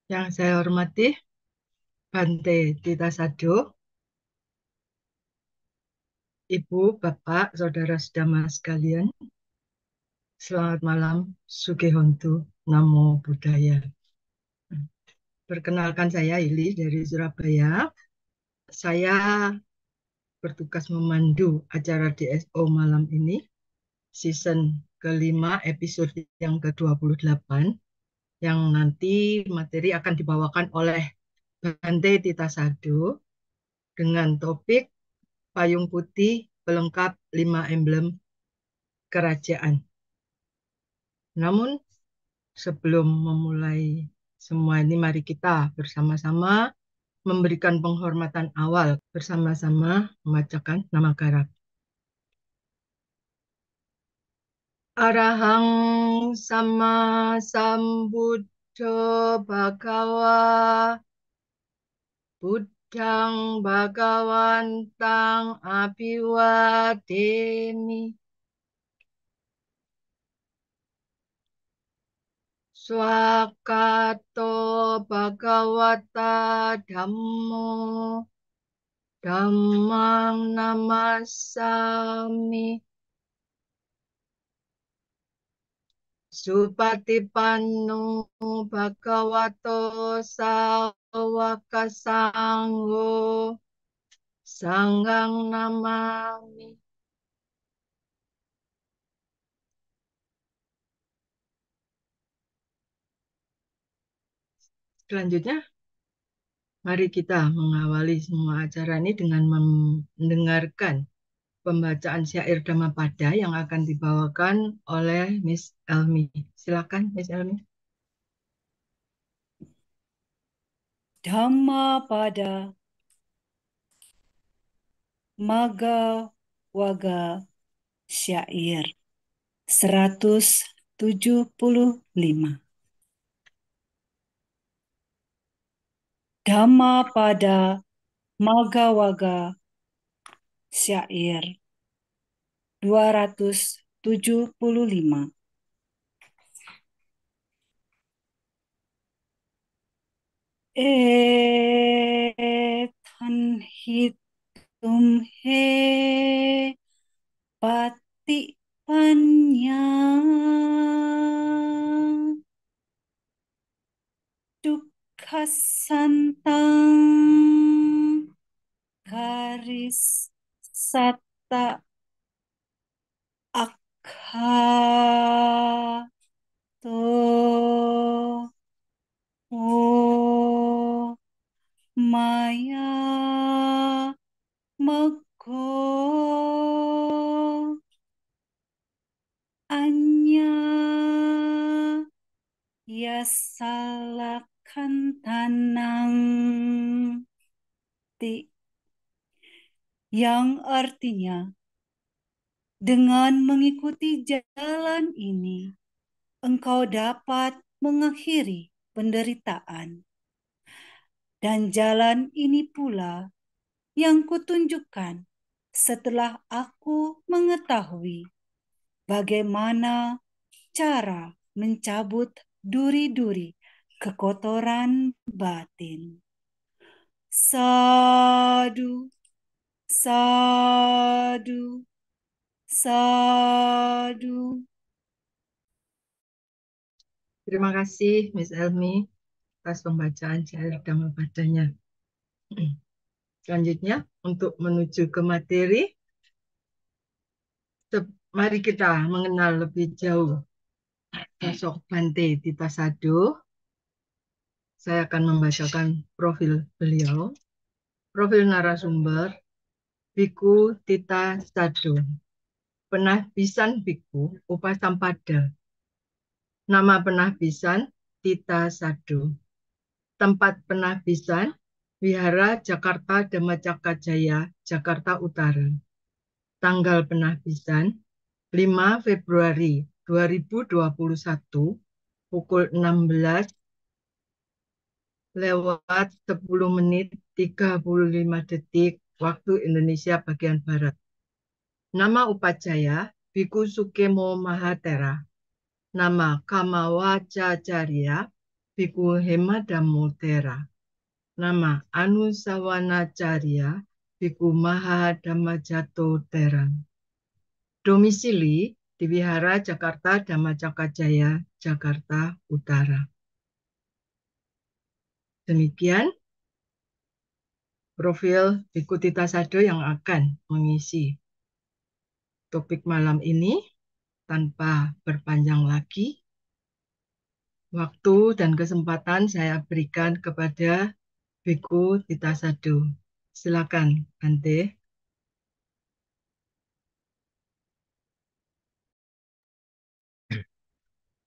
Yang saya hormati, Bante Tita Sado, Ibu, Bapak, Saudara Sedama sekalian, selamat malam, Sugihontu, Namo Buddhaya. Perkenalkan saya Ili dari Surabaya. Saya bertugas memandu acara DSO malam ini, season kelima, episode yang ke-28, yang nanti materi akan dibawakan oleh Bante Tita Sado dengan topik Payung Putih Pelengkap 5 Emblem Kerajaan. Namun sebelum memulai semua ini, mari kita bersama-sama memberikan penghormatan awal, bersama-sama membacakan nama garak. Arahang sama sambuddho bhagawa buddhang bhagawantang abhiwademi swakato bhagawata dhammo dhammang namasami Supatipanno bhagavato sawaka sangho sanghang namami. Selanjutnya, mari kita mengawali semua acara ini dengan mendengarkan pembacaan syair Dhammapada yang akan dibawakan oleh Miss Elmi. Silakan, Miss Elmi. Dhammapada Magga Waga Syair 175. Dhammapada Magga Waga Syair 275. Etan hitum he pati panya dukha santang garis sata akhato o maya mego anya yasalakan tanang ti, yang artinya dengan mengikuti jalan ini engkau dapat mengakhiri penderitaan, dan jalan ini pula yang kutunjukkan setelah aku mengetahui bagaimana cara mencabut duri-duri kekotoran batin. Sadu, sadu, sadu. Terima kasih, Miss Elmi, atas pembacaan syair Dhammapadanya. Selanjutnya, untuk menuju ke materi, mari kita mengenal lebih jauh sosok Bante Tita Sado. Saya akan membacakan profil beliau. Profil narasumber, Biku Tita Sado. Penahbisan Biku Upasampada. Nama penahbisan Tita Sado. Tempat penahbisan Wihara Jakarta Dhammacakka Jaya, Jakarta Utara. Tanggal penahbisan 5 Februari 2021 pukul 16 lewat 10 menit 35 detik waktu Indonesia bagian Barat. Nama Upajaya Biku Sukemo Mahatera. Nama Kamawacacarya Biku Hemadamotera. Nama Anusawanacharya Biku Mahadhammajato Terang. Domisili di Wihara Jakarta Dhammacakajaya, Jakarta Utara. Demikian profil Biku Tita Sado yang akan mengisi topik malam ini. Tanpa berpanjang lagi, waktu dan kesempatan saya berikan kepada Biku Tita Sado. Silakan, Bante.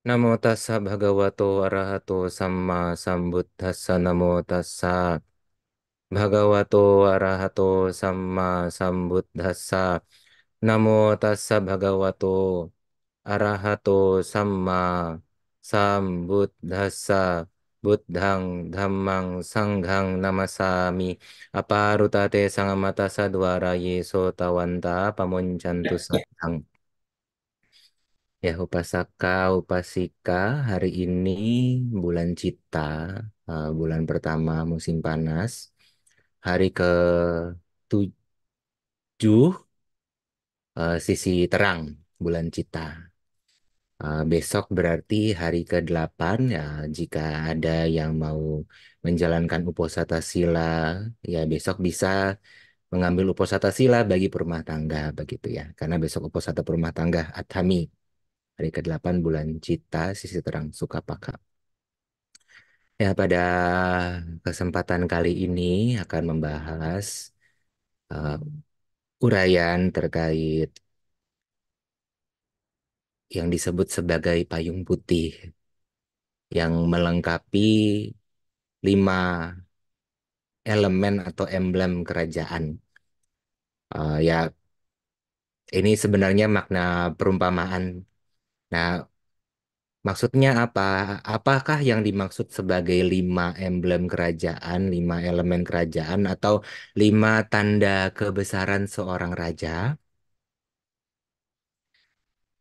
Namo tassa bhagavato arahato samma sambuddhassa. Namo tassa bhagavato arahato samma sambuddhassa. Namo tassa bhagavato arahato samma sambuddhassa. Buddhang dhammang sanghang namasami. Aparutate sangamata sadwara yeso tawanta pamunchantu sattang. Ya, upasaka, upasika, hari ini bulan Cita, bulan pertama musim panas, hari ke-7, sisi terang bulan Cita. Besok berarti hari ke-8, ya, jika ada yang mau menjalankan uposatha sila, ya besok bisa mengambil uposatha sila bagi perumah tangga, begitu ya. Karena besok uposatha perumah tangga Adhami. Hari ke-8 bulan Cita, sisi terang Sukapaka. Ya, pada kesempatan kali ini akan membahas uh, uraian terkait yang disebut sebagai payung putih yang melengkapi 5 elemen atau emblem kerajaan. Ya, ini sebenarnya makna perumpamaan. Nah, maksudnya apa? Apakah yang dimaksud sebagai 5 emblem kerajaan, 5 elemen kerajaan, atau 5 tanda kebesaran seorang raja?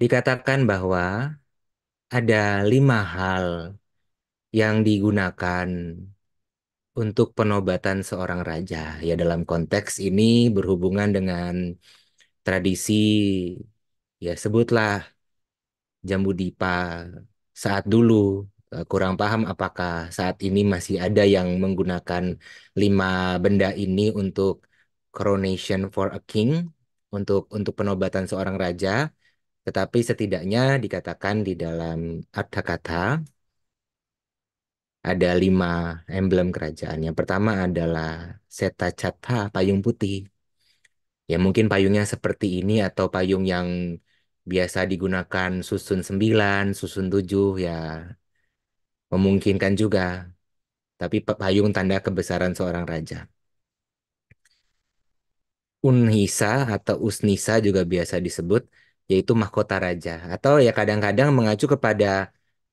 Dikatakan bahwa ada 5 hal yang digunakan untuk penobatan seorang raja. Ya, dalam konteks ini berhubungan dengan tradisi, ya sebutlah Jambu Dipa saat dulu. Kurang paham apakah saat ini masih ada yang menggunakan 5 benda ini untuk coronation for a king, untuk penobatan seorang raja. Tetapi setidaknya dikatakan di dalam arta kata ada 5 emblem kerajaan. Yang pertama adalah Seta Chatha, payung putih. Ya mungkin payungnya seperti ini atau payung yang biasa digunakan susun 9, susun 7, ya memungkinkan juga. Tapi payung tanda kebesaran seorang raja. Unhisa atau Usnisa juga biasa disebut, yaitu mahkota raja. Atau ya kadang-kadang mengacu kepada,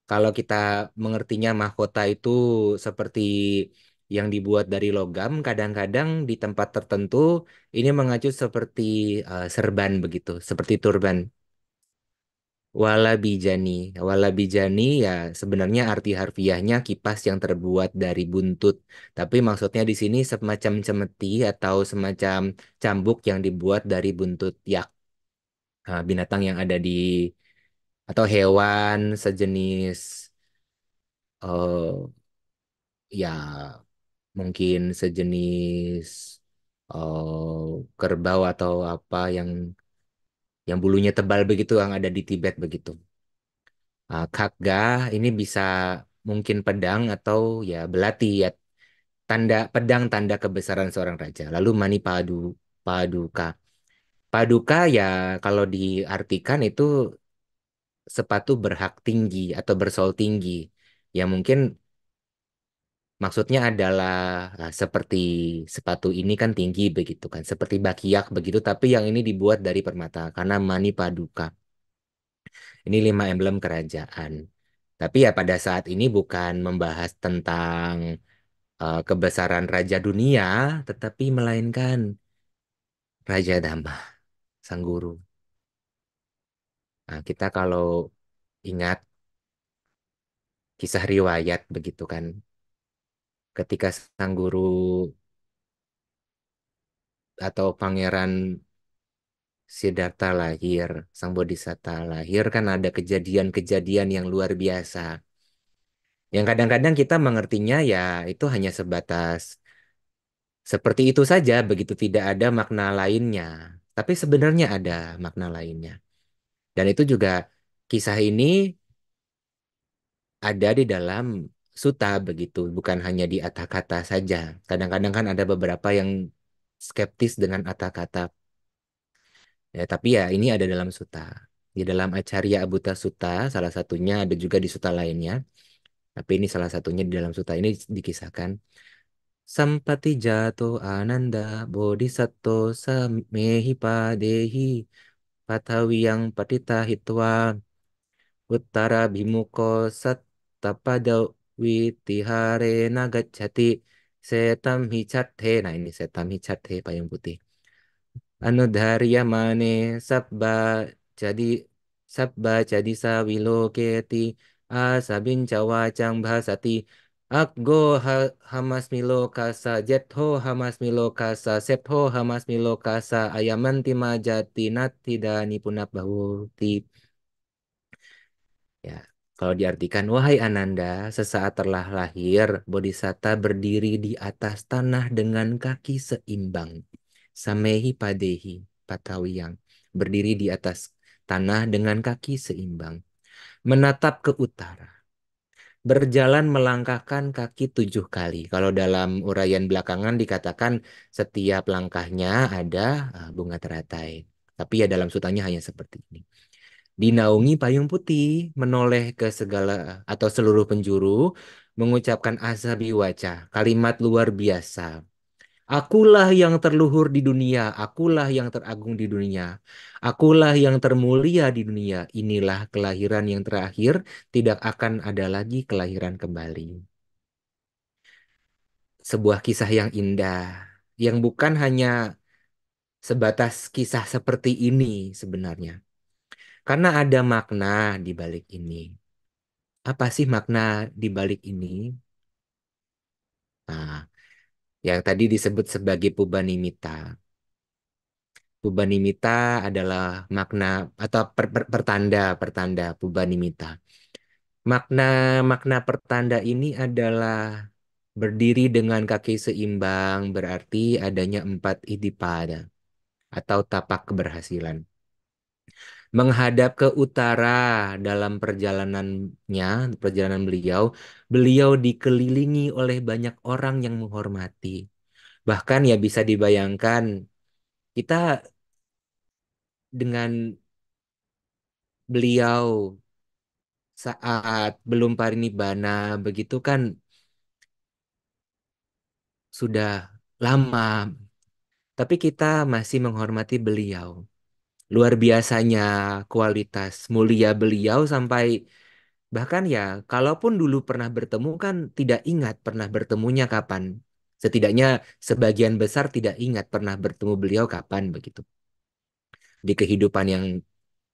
kalau kita mengertinya mahkota itu seperti yang dibuat dari logam, kadang-kadang di tempat tertentu ini mengacu seperti serban begitu, seperti turban. Walabijani. Walabijani ya sebenarnya arti harfiahnya kipas yang terbuat dari buntut. Tapi maksudnya di sini semacam cemeti atau semacam cambuk yang dibuat dari buntut yak. Binatang yang ada di, atau hewan sejenis, eh ya mungkin sejenis kerbau atau apa yang bulunya tebal begitu yang ada di Tibet begitu. Khakga ini bisa mungkin pedang atau ya belati, ya tanda pedang tanda kebesaran seorang raja. Lalu mani paduka. Paduka ya kalau diartikan itu sepatu berhak tinggi atau bersol tinggi. Ya mungkin maksudnya adalah seperti sepatu ini kan tinggi begitu kan, seperti bakiak begitu, tapi yang ini dibuat dari permata karena mani paduka. Ini 5 emblem kerajaan. Tapi ya pada saat ini bukan membahas tentang kebesaran raja dunia, tetapi melainkan Raja Dhamma, sang guru. Nah, kita kalau ingat kisah riwayat begitu kan. Ketika sang guru atau pangeran Siddhartha lahir, sang bodhisatta lahir kan ada kejadian-kejadian yang luar biasa. Yang kadang-kadang kita mengertinya ya itu hanya sebatas seperti itu saja, begitu tidak ada makna lainnya. Tapi sebenarnya ada makna lainnya. Dan itu juga kisah ini ada di dalam suta begitu, bukan hanya di kata-kata saja. Kadang-kadang kan ada beberapa yang skeptis dengan kata-kata. Ya, tapi ya ini ada dalam suta. Di dalam Acarya Abuta Sutta, salah satunya ada juga di suta lainnya. Tapi ini salah satunya di dalam suta ini dikisahkan. Sampati jato ananda bodhisattva samehi padehi patawiyang patita hitwa uttara bimuko sattapada witihare nagacchati setam hicathe. Nah ini setam hicathe payung putih. Anudharya mane sabba jadi jadi sawiloketi asabin cawacang bahasati Akgo hamas milo kasa jetho hamas milo kasa sepho hamas milo kasa ayamanti majati nati dani punap bahuti. Ya, kalau diartikan, wahai Ananda, sesaat telah lahir, Bodhisatta berdiri di atas tanah dengan kaki seimbang. Samehi padehi, patawiyang, berdiri di atas tanah dengan kaki seimbang. Menatap ke utara, berjalan melangkahkan kaki 7 kali. Kalau dalam uraian belakangan dikatakan setiap langkahnya ada bunga teratai. Tapi ya dalam sutanya hanya seperti ini. Dinaungi payung putih, menoleh ke segala atau seluruh penjuru, mengucapkan asabi waca, kalimat luar biasa. Akulah yang terluhur di dunia, akulah yang teragung di dunia, akulah yang termulia di dunia. Inilah kelahiran yang terakhir, tidak akan ada lagi kelahiran kembali. Sebuah kisah yang indah, yang bukan hanya sebatas kisah seperti ini sebenarnya. Karena ada makna di balik ini. Apa sih makna di balik ini? Nah, yang tadi disebut sebagai pubanimita. Pubanimita adalah makna atau pertanda pubanimita. Makna makna pertanda ini adalah berdiri dengan kaki seimbang berarti adanya 4 iddhipada atau tapak keberhasilan. Menghadap ke utara dalam perjalanan beliau, beliau dikelilingi oleh banyak orang yang menghormati. Bahkan ya bisa dibayangkan kita dengan beliau saat belum parinibbana begitu kan sudah lama, tapi kita masih menghormati beliau. Luar biasanya kualitas mulia beliau sampai bahkan ya, kalaupun dulu pernah bertemu kan tidak ingat pernah bertemunya kapan. Setidaknya sebagian besar tidak ingat pernah bertemu beliau kapan begitu. Di kehidupan yang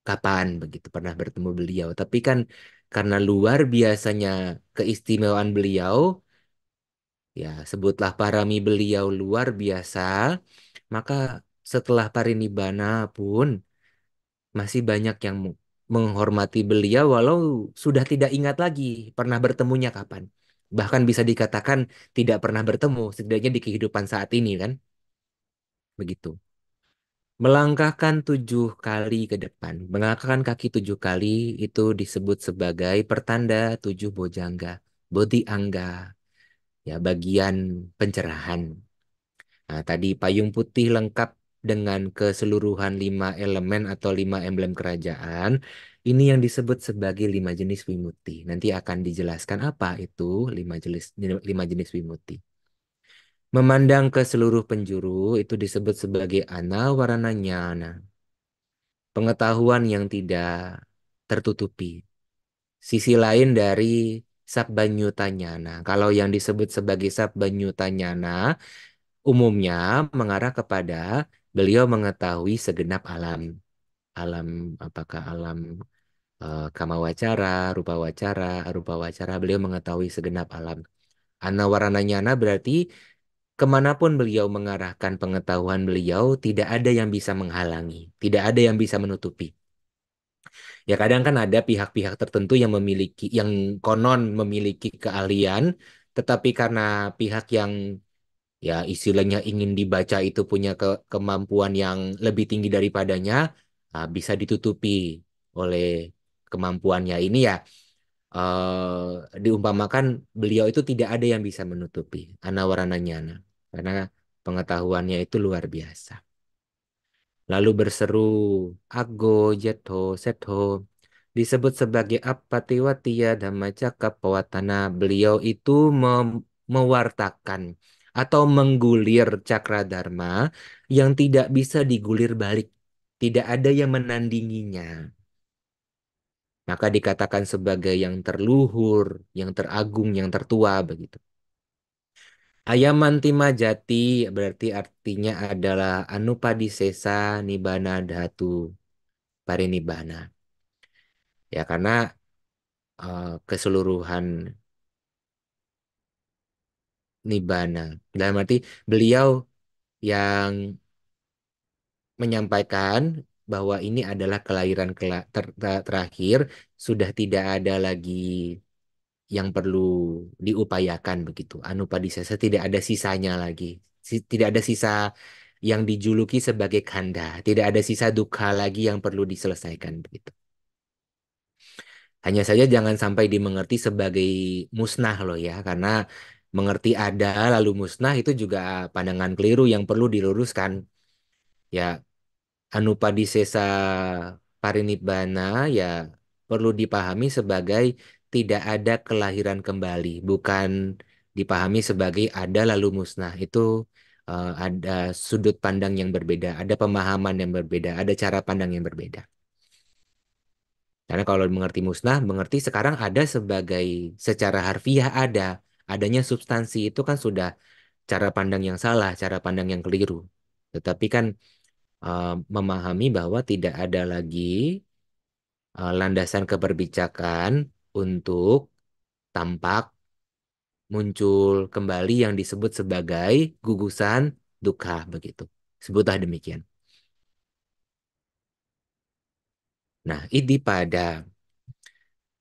kapan begitu pernah bertemu beliau. Tapi kan karena luar biasanya keistimewaan beliau, ya sebutlah parami beliau luar biasa, maka setelah parinibbana pun masih banyak yang menghormati beliau walau sudah tidak ingat lagi pernah bertemunya kapan. Bahkan bisa dikatakan tidak pernah bertemu, setidaknya di kehidupan saat ini kan. Begitu. Melangkahkan 7 kali ke depan. Melangkahkan kaki 7 kali itu disebut sebagai pertanda 7 bojangga. Bodhi angga, ya bagian pencerahan. Nah, tadi payung putih lengkap dengan keseluruhan 5 elemen atau 5 emblem kerajaan. Ini yang disebut sebagai 5 jenis wimutti. Nanti akan dijelaskan apa itu 5 jenis wimutti. Memandang ke seluruh penjuru itu disebut sebagai anawarana nyana. Pengetahuan yang tidak tertutupi. Sisi lain dari Sabbanyutanyana. Kalau yang disebut sebagai Sabbanyutanyana umumnya mengarah kepada beliau mengetahui segenap alam. Alam apakah alam kama wacara, rupa wacara, arupa wacara. Beliau mengetahui segenap alam. Anawarananyana berarti kemanapun beliau mengarahkan pengetahuan beliau, tidak ada yang bisa menghalangi, tidak ada yang bisa menutupi. Ya kadang kan ada pihak-pihak tertentu yang memiliki, yang konon memiliki keahlian, tetapi karena pihak yang ya istilahnya ingin dibaca itu punya kemampuan yang lebih tinggi daripadanya, bisa ditutupi oleh kemampuannya ini ya. Diumpamakan beliau itu tidak ada yang bisa menutupi anawarananya karena pengetahuannya itu luar biasa. Lalu berseru Ago Jetho Setho disebut sebagai Appatiwatiya Dhammacakkappawatana. Beliau itu mewartakan atau menggulir Cakradharma yang tidak bisa digulir balik. Tidak ada yang menandinginya. Maka dikatakan sebagai yang terluhur, yang teragung, yang tertua begitu. Ayamantima jati berarti artinya adalah anupadisesa nibbana dhatu parinibbana. Ya karena keseluruhan nibbana. Dalam arti beliau yang menyampaikan bahwa ini adalah kelahiran terakhir, sudah tidak ada lagi yang perlu diupayakan begitu. Anupadisesa tidak ada sisanya lagi. Tidak ada sisa yang dijuluki sebagai kanda. Tidak ada sisa dukkha lagi yang perlu diselesaikan begitu. Hanya saja jangan sampai dimengerti sebagai musnah loh ya, karena mengerti ada lalu musnah itu juga pandangan keliru yang perlu diluruskan. Ya, anupadisesa parinibbana ya perlu dipahami sebagai tidak ada kelahiran kembali, bukan dipahami sebagai ada lalu musnah. Itu ada sudut pandang yang berbeda, ada pemahaman yang berbeda, ada cara pandang yang berbeda. Karena kalau mengerti musnah, mengerti sekarang ada sebagai secara harfiah ada, adanya substansi itu kan sudah cara pandang yang salah, cara pandang yang keliru. Tetapi kan memahami bahwa tidak ada lagi landasan keberbicakan untuk tampak muncul kembali yang disebut sebagai gugusan dukkha begitu. Sebutlah demikian. Nah, pada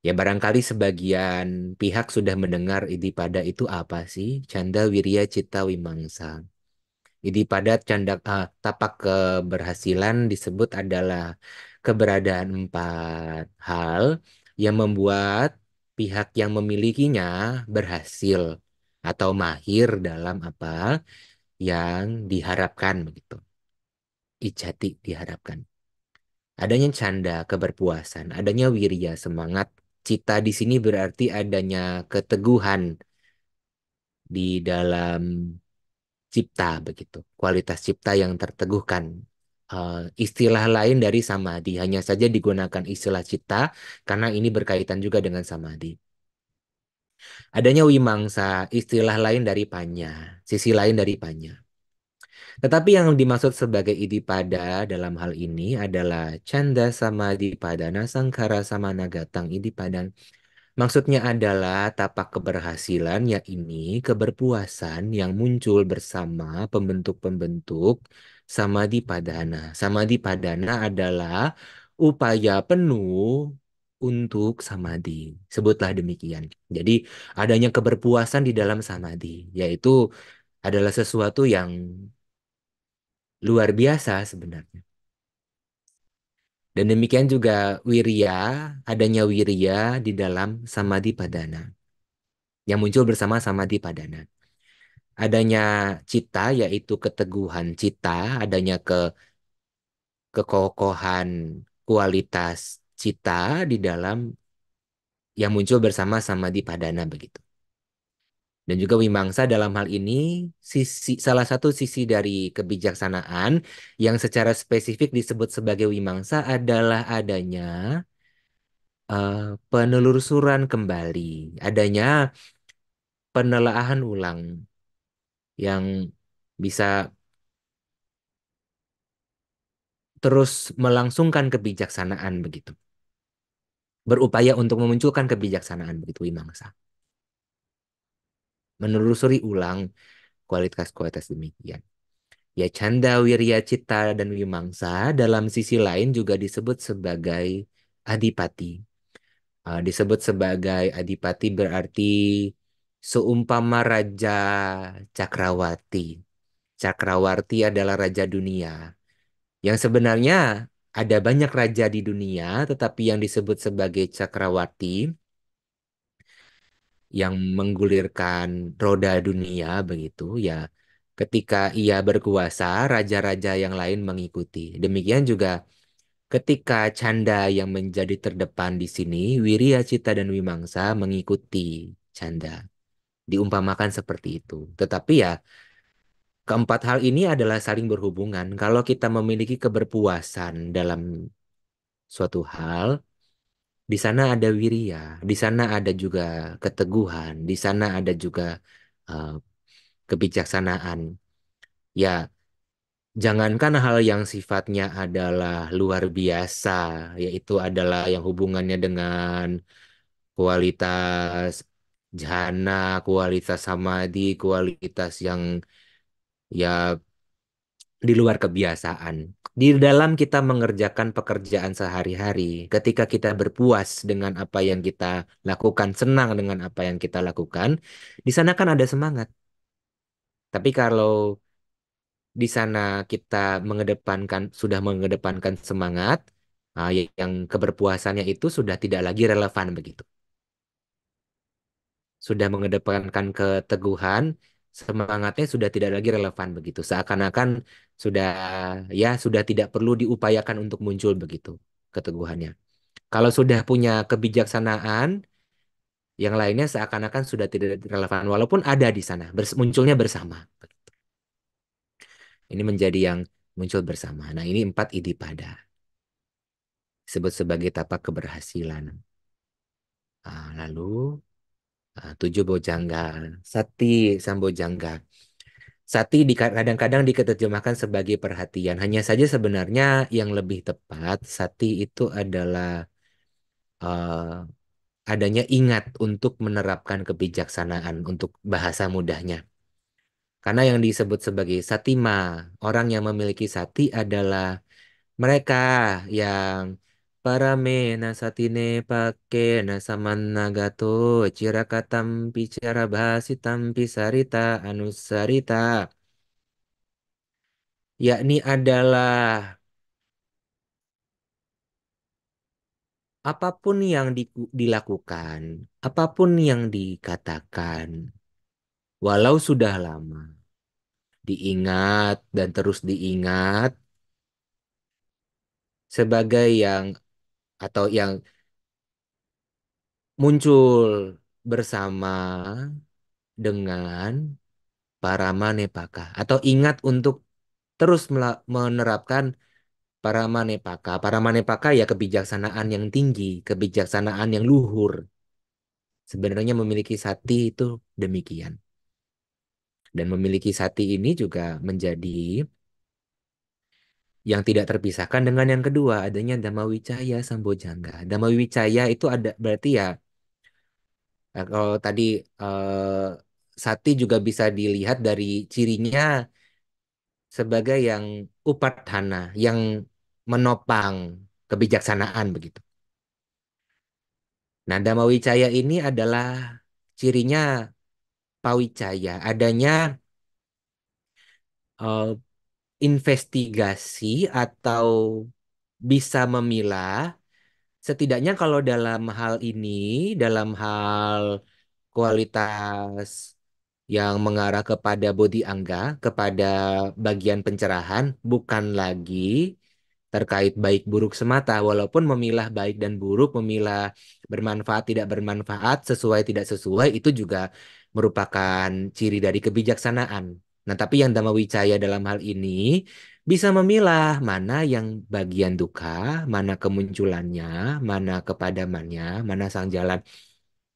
ya barangkali sebagian pihak sudah mendengar pada itu apa sih? Canda Wirya Citta Wimangsa. Pada canda tapak keberhasilan disebut adalah keberadaan empat hal yang membuat pihak yang memilikinya berhasil atau mahir dalam apa yang diharapkan begitu. Ijati diharapkan. Adanya canda keberpuasan, adanya wirya semangat. Cita di sini berarti adanya keteguhan di dalam cipta begitu. Kualitas cipta yang terteguhkan. Istilah lain dari samadhi hanya saja digunakan istilah cipta karena ini berkaitan juga dengan samadhi. Adanya wimangsa, istilah lain dari panya, sisi lain dari panya. Tetapi yang dimaksud sebagai idipada dalam hal ini adalah canda samadhi padana sangkara samanagatang idipada. Maksudnya adalah tapak keberhasilan, yakni keberpuasan yang muncul bersama pembentuk-pembentuk samadhi padana adalah upaya penuh untuk samadhi. Sebutlah demikian. Jadi adanya keberpuasan di dalam samadhi, yaitu adalah sesuatu yang luar biasa sebenarnya. Dan demikian juga wirya, adanya wirya di dalam samadhi padana yang muncul bersama samadhi padana. Adanya cita yaitu keteguhan cita, adanya kekokohan kualitas cita di dalam yang muncul bersama samadhi padana begitu. Dan juga wimangsa dalam hal ini salah satu sisi dari kebijaksanaan yang secara spesifik disebut sebagai wimangsa adalah adanya penelusuran kembali, adanya penelaahan ulang yang bisa terus melangsungkan kebijaksanaan begitu. berupaya untuk memunculkan kebijaksanaan begitu Wimangsa. Menelusuri ulang kualitas-kualitas demikian. Ya canda, wirya, cita, dan wimangsa dalam sisi lain juga disebut sebagai adipati. Disebut sebagai adipati berarti seumpama Raja Cakrawati. Cakrawati adalah raja dunia. Yang sebenarnya ada banyak raja di dunia, tetapi yang disebut sebagai Cakrawati yang menggulirkan roda dunia begitu ya. Ketika ia berkuasa, raja-raja yang lain mengikuti. Demikian juga ketika Canda yang menjadi terdepan di sini, Wirya, Cita, dan Wimangsa mengikuti Canda. Diumpamakan seperti itu. Tetapi ya, keempat hal ini adalah saling berhubungan. Kalau kita memiliki keberpuasan dalam suatu hal, di sana ada wirya, di sana ada juga keteguhan, di sana ada juga eh, kebijaksanaan. Ya, jangankan hal yang sifatnya adalah luar biasa, yaitu adalah yang hubungannya dengan kualitas jhana, kualitas samadhi, kualitas yang ya di luar kebiasaan. Di dalam kita mengerjakan pekerjaan sehari-hari, ketika kita berpuas dengan apa yang kita lakukan, senang dengan apa yang kita lakukan, di sana kan ada semangat. Tapi kalau di sana kita sudah mengedepankan semangat, yang keberpuasannya itu sudah tidak lagi relevan begitu. Sudah mengedepankan keteguhan, semangatnya sudah tidak lagi relevan begitu. Seakan-akan sudah sudah tidak perlu diupayakan untuk muncul begitu keteguhannya. Kalau sudah punya kebijaksanaan, yang lainnya seakan-akan sudah tidak relevan walaupun ada di sana, munculnya bersama. Ini menjadi yang muncul bersama. Nah, ini 4 idipada. Disebut sebagai tapak keberhasilan. Lalu 7 bojangga. Sati sambojangga. Sati kadang-kadang diterjemahkan sebagai perhatian. Hanya saja sebenarnya yang lebih tepat, sati itu adalah eh, adanya ingat untuk menerapkan kebijaksanaan untuk bahasa mudahnya. Karena yang disebut sebagai satima, orang yang memiliki sati adalah mereka yang para mena satine pake nasamannagato cirakatam picara bahasitam pisarita anusarita, yakni adalah apapun yang dilakukan, apapun yang dikatakan, walau sudah lama, diingat dan terus diingat sebagai yang atau yang muncul bersama dengan para manepaka atau ingat untuk terus menerapkan para manepaka. Para manepaka ya kebijaksanaan yang tinggi, kebijaksanaan yang luhur. Sebenarnya memiliki sati itu demikian. Dan memiliki sati ini juga menjadi yang tidak terpisahkan dengan yang kedua, adanya Dhamma Wicaya Sambojangga. Dhamma Wicaya itu ada berarti ya, kalau tadi eh, sati juga bisa dilihat dari cirinya sebagai yang upadhana, yang menopang kebijaksanaan begitu. Nah, Dhamma Wicaya ini adalah cirinya pawicaya, adanya eh, investigasi atau bisa memilah. Setidaknya kalau dalam hal ini, dalam hal kualitas yang mengarah kepada bodi angga, kepada bagian pencerahan, bukan lagi terkait baik buruk semata, walaupun memilah baik dan buruk, memilah bermanfaat tidak bermanfaat, sesuai tidak sesuai, itu juga merupakan ciri dari kebijaksanaan. Nah, tapi yang Dhamma Wicaya dalam hal ini bisa memilah mana yang bagian duka, mana kemunculannya, mana kepadamannya, mana sang jalan.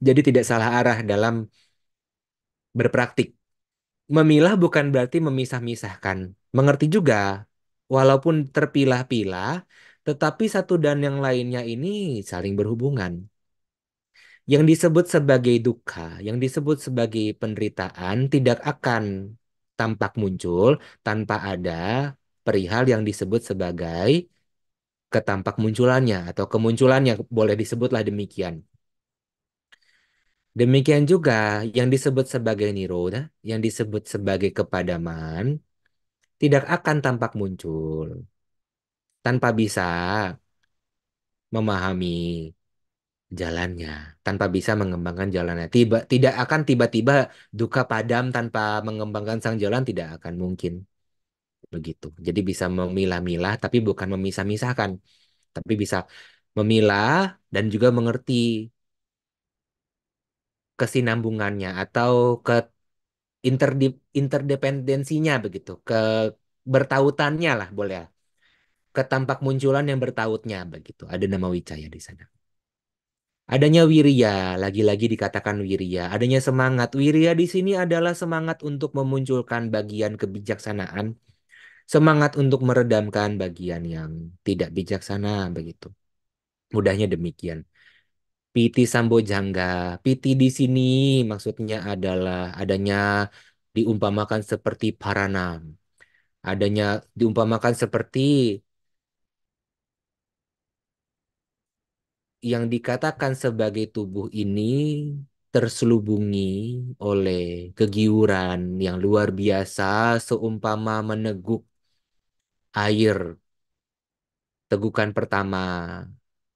Jadi tidak salah arah dalam berpraktik. Memilah bukan berarti memisah-misahkan. Mengerti juga, walaupun terpilah-pilah, Tetapi satu dan yang lainnya ini saling berhubungan. Yang disebut sebagai duka, yang disebut sebagai penderitaan tidak akan tampak muncul tanpa ada perihal yang disebut sebagai ketampak munculannya atau kemunculannya, boleh disebutlah demikian. Demikian juga yang disebut sebagai niroda, yang disebut sebagai kepadaman, tidak akan tampak muncul tanpa bisa memahami jalannya, tanpa bisa mengembangkan jalannya. Tidak akan tiba-tiba duka padam tanpa mengembangkan sang jalan, tidak akan mungkin begitu. Jadi bisa memilah-milah, tapi bukan memisah-misahkan, tapi bisa memilah dan juga mengerti kesinambungannya atau ke interdependensinya begitu, ke bertautannya lah boleh ya. Ketampak munculan yang bertautnya begitu. Ada nama wicaya di sana. Adanya wirya, lagi-lagi dikatakan wirya. Adanya semangat. Wirya di sini adalah semangat untuk memunculkan bagian kebijaksanaan, semangat untuk meredamkan bagian yang tidak bijaksana begitu. Mudahnya demikian. Piti Sambojangga. Piti di sini maksudnya adalah adanya diumpamakan seperti paranam. Adanya diumpamakan seperti yang dikatakan sebagai tubuh ini terselubungi oleh kegiuran yang luar biasa seumpama meneguk air tegukan pertama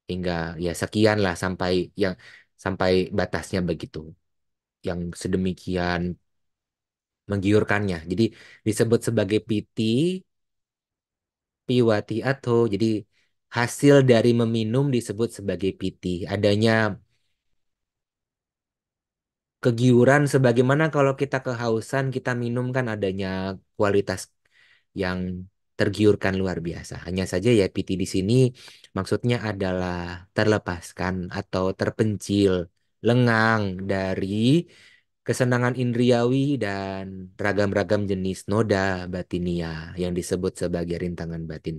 hingga ya sekian lah sampai batasnya begitu yang sedemikian menggiurkannya. Jadi disebut sebagai piti, piwati atau jadi hasil dari meminum disebut sebagai piti. Adanya kegiuran sebagaimana kalau kita kehausan kita minum kan adanya kualitas yang tergiurkan luar biasa. Hanya saja ya piti di sini maksudnya adalah terlepaskan atau terpencil, lengang dari kesenangan indriawi dan ragam-ragam jenis noda batinia yang disebut sebagai rintangan batin.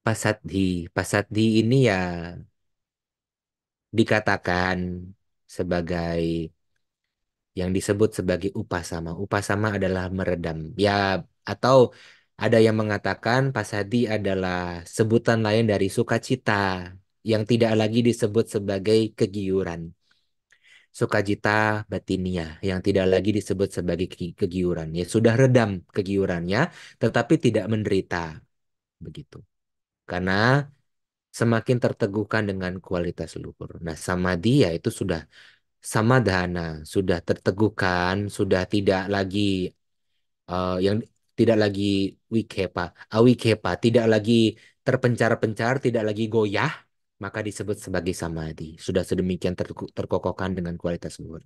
Pasadhi ini ya dikatakan sebagai yang disebut sebagai upasama. Upasama adalah meredam. Ya, atau ada yang mengatakan pasadi adalah sebutan lain dari sukacita yang tidak lagi disebut sebagai kegiuran. Sukacita batinia yang tidak lagi disebut sebagai kegiuran. Ya, sudah redam kegiurannya, tetapi tidak menderita. Begitu. Karena semakin terteguhkan dengan kualitas luhur. Nah, samadhi ya itu sudah samadhana, sudah terteguhkan, sudah tidak lagi yang tidak lagi wikepa, awikepa, tidak lagi terpencar-pencar, tidak lagi goyah, maka disebut sebagai samadhi. Sudah sedemikian terkokohkan dengan kualitas luhur.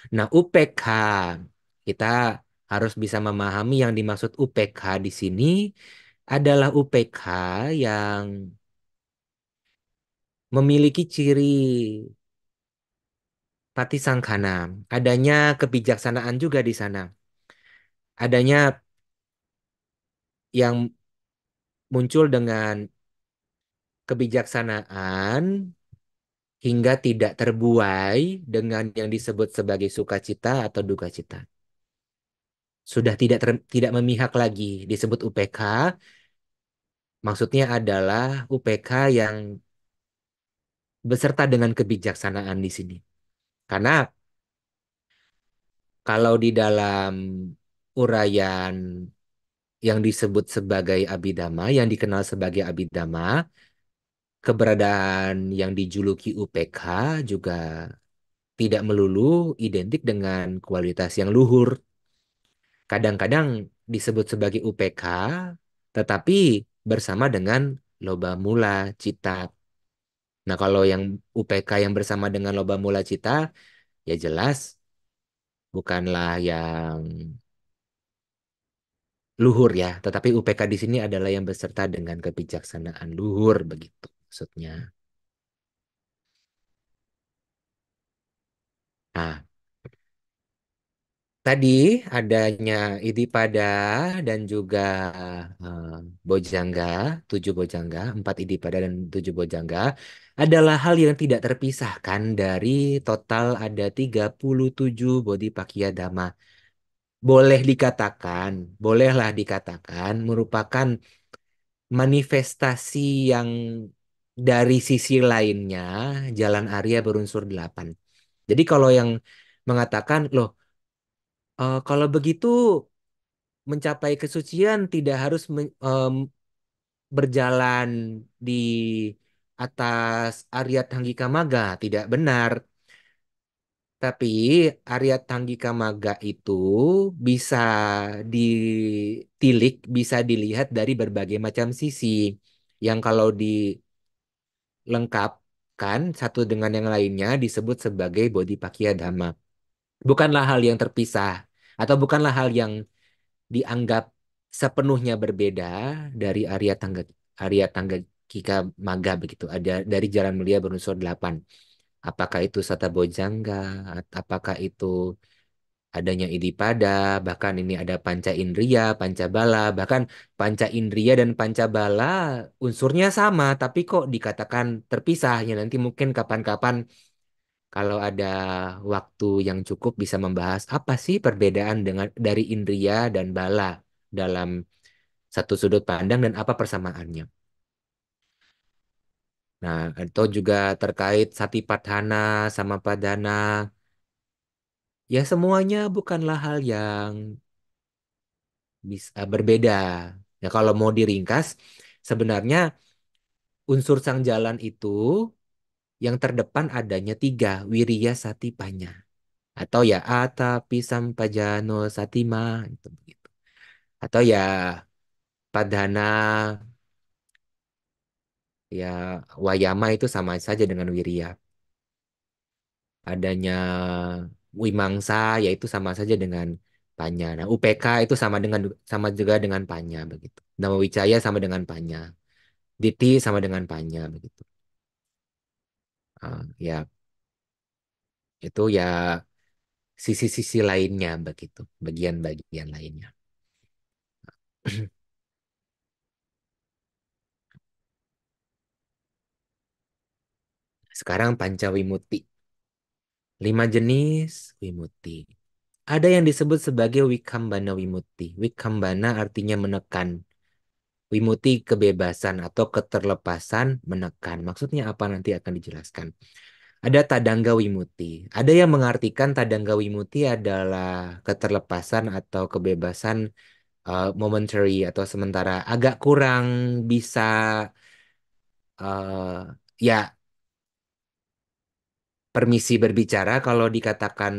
Nah, UPK kita harus bisa memahami yang dimaksud UPK di sini adalah UPK yang memiliki ciri patisangkana, adanya kebijaksanaan juga di sana. Adanya yang muncul dengan kebijaksanaan hingga tidak terbuai dengan yang disebut sebagai sukacita atau duka cita. Sudah tidak memihak lagi disebut UPK, maksudnya adalah UPK yang beserta dengan kebijaksanaan di sini. Karena kalau di dalam uraian yang disebut sebagai abidama, yang dikenal sebagai abidama, keberadaan yang dijuluki UPK juga tidak melulu identik dengan kualitas yang luhur. Kadang-kadang disebut sebagai UPK, tetapi bersama dengan loba mula cita. Nah, kalau yang UPK yang bersama dengan loba mula cita, ya jelas bukanlah yang luhur ya, tetapi UPK di sini adalah yang beserta dengan kebijaksanaan luhur begitu maksudnya. Nah, tadi adanya Idipada dan juga eh, Bojangga, 7 Bojangga, 4 Idipada dan 7 Bojangga adalah hal yang tidak terpisahkan dari total ada 37 Bodhipakkhia Dhamma. Boleh dikatakan, bolehlah dikatakan merupakan manifestasi yang dari sisi lainnya Jalan Arya berunsur 8. Jadi kalau yang mengatakan, loh, kalau begitu mencapai kesucian tidak harus berjalan di atas Arya Tanggika Maga, tidak benar. Tapi Arya Tanggika Maga itu bisa ditilik, bisa dilihat dari berbagai macam sisi. Yang kalau dilengkapkan satu dengan yang lainnya disebut sebagai Bodhipakkhia Dhamma. Bukanlah hal yang terpisah atau bukanlah hal yang dianggap sepenuhnya berbeda dari Arya Tangga Kika Maga begitu. Ada dari Jalan Mulia berunsur 8. Apakah itu Sata Bojangga, apakah itu adanya Idipada, bahkan ini ada Panca Indria, Panca Bala, bahkan Panca Indria dan Panca Bala unsurnya sama, tapi kok dikatakan terpisah. Ya nanti mungkin kapan-kapan kalau ada waktu yang cukup bisa membahas apa sih perbedaan dengan dari Indria dan Bala dalam satu sudut pandang dan apa persamaannya. Nah, atau juga terkait Satipatthana sama Padana, ya semuanya bukanlah hal yang bisa berbeda. Ya kalau mau diringkas, sebenarnya unsur sang jalan itu yang terdepan adanya 3, Wiriya Satipanya. Atau ya Atapi Sampajano Satima, itu begitu. Atau ya Padana, ya Wayama itu sama saja dengan Wirya. Adanya Wimangsa yaitu sama saja dengan Panya. Nah, UPK itu sama juga dengan Panya begitu. Nama Wicaya sama dengan Panya. Diti sama dengan Panya begitu. Ya itu ya sisi-sisi lainnya begitu, bagian-bagian lainnya. Sekarang Pancawimutti. 5 jenis Wimutti. Ada yang disebut sebagai Wikambana Wimutti. Wikambana artinya menekan. Wimutti kebebasan atau keterlepasan menekan. Maksudnya apa nanti akan dijelaskan. Ada Tadangga Wimutti. Ada yang mengartikan Tadangga Wimutti adalah keterlepasan atau kebebasan momentary atau sementara. Agak kurang bisa ya permisi berbicara kalau dikatakan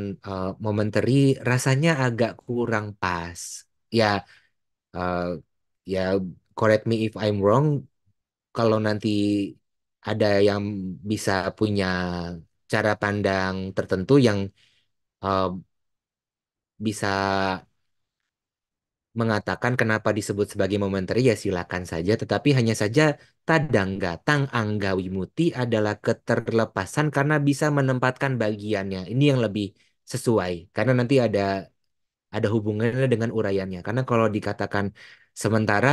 momentary rasanya agak kurang pas. Ya, eh, ya correct me if I'm wrong. Kalau nanti ada yang bisa punya cara pandang tertentu yang eh, bisa mengatakan kenapa disebut sebagai momentary ya silakan saja. Tetapi hanya saja tadangga, tang angga wimuti adalah keterlepasan karena bisa menempatkan bagiannya. Ini yang lebih sesuai karena nanti ada hubungannya dengan uraiannya. Karena kalau dikatakan sementara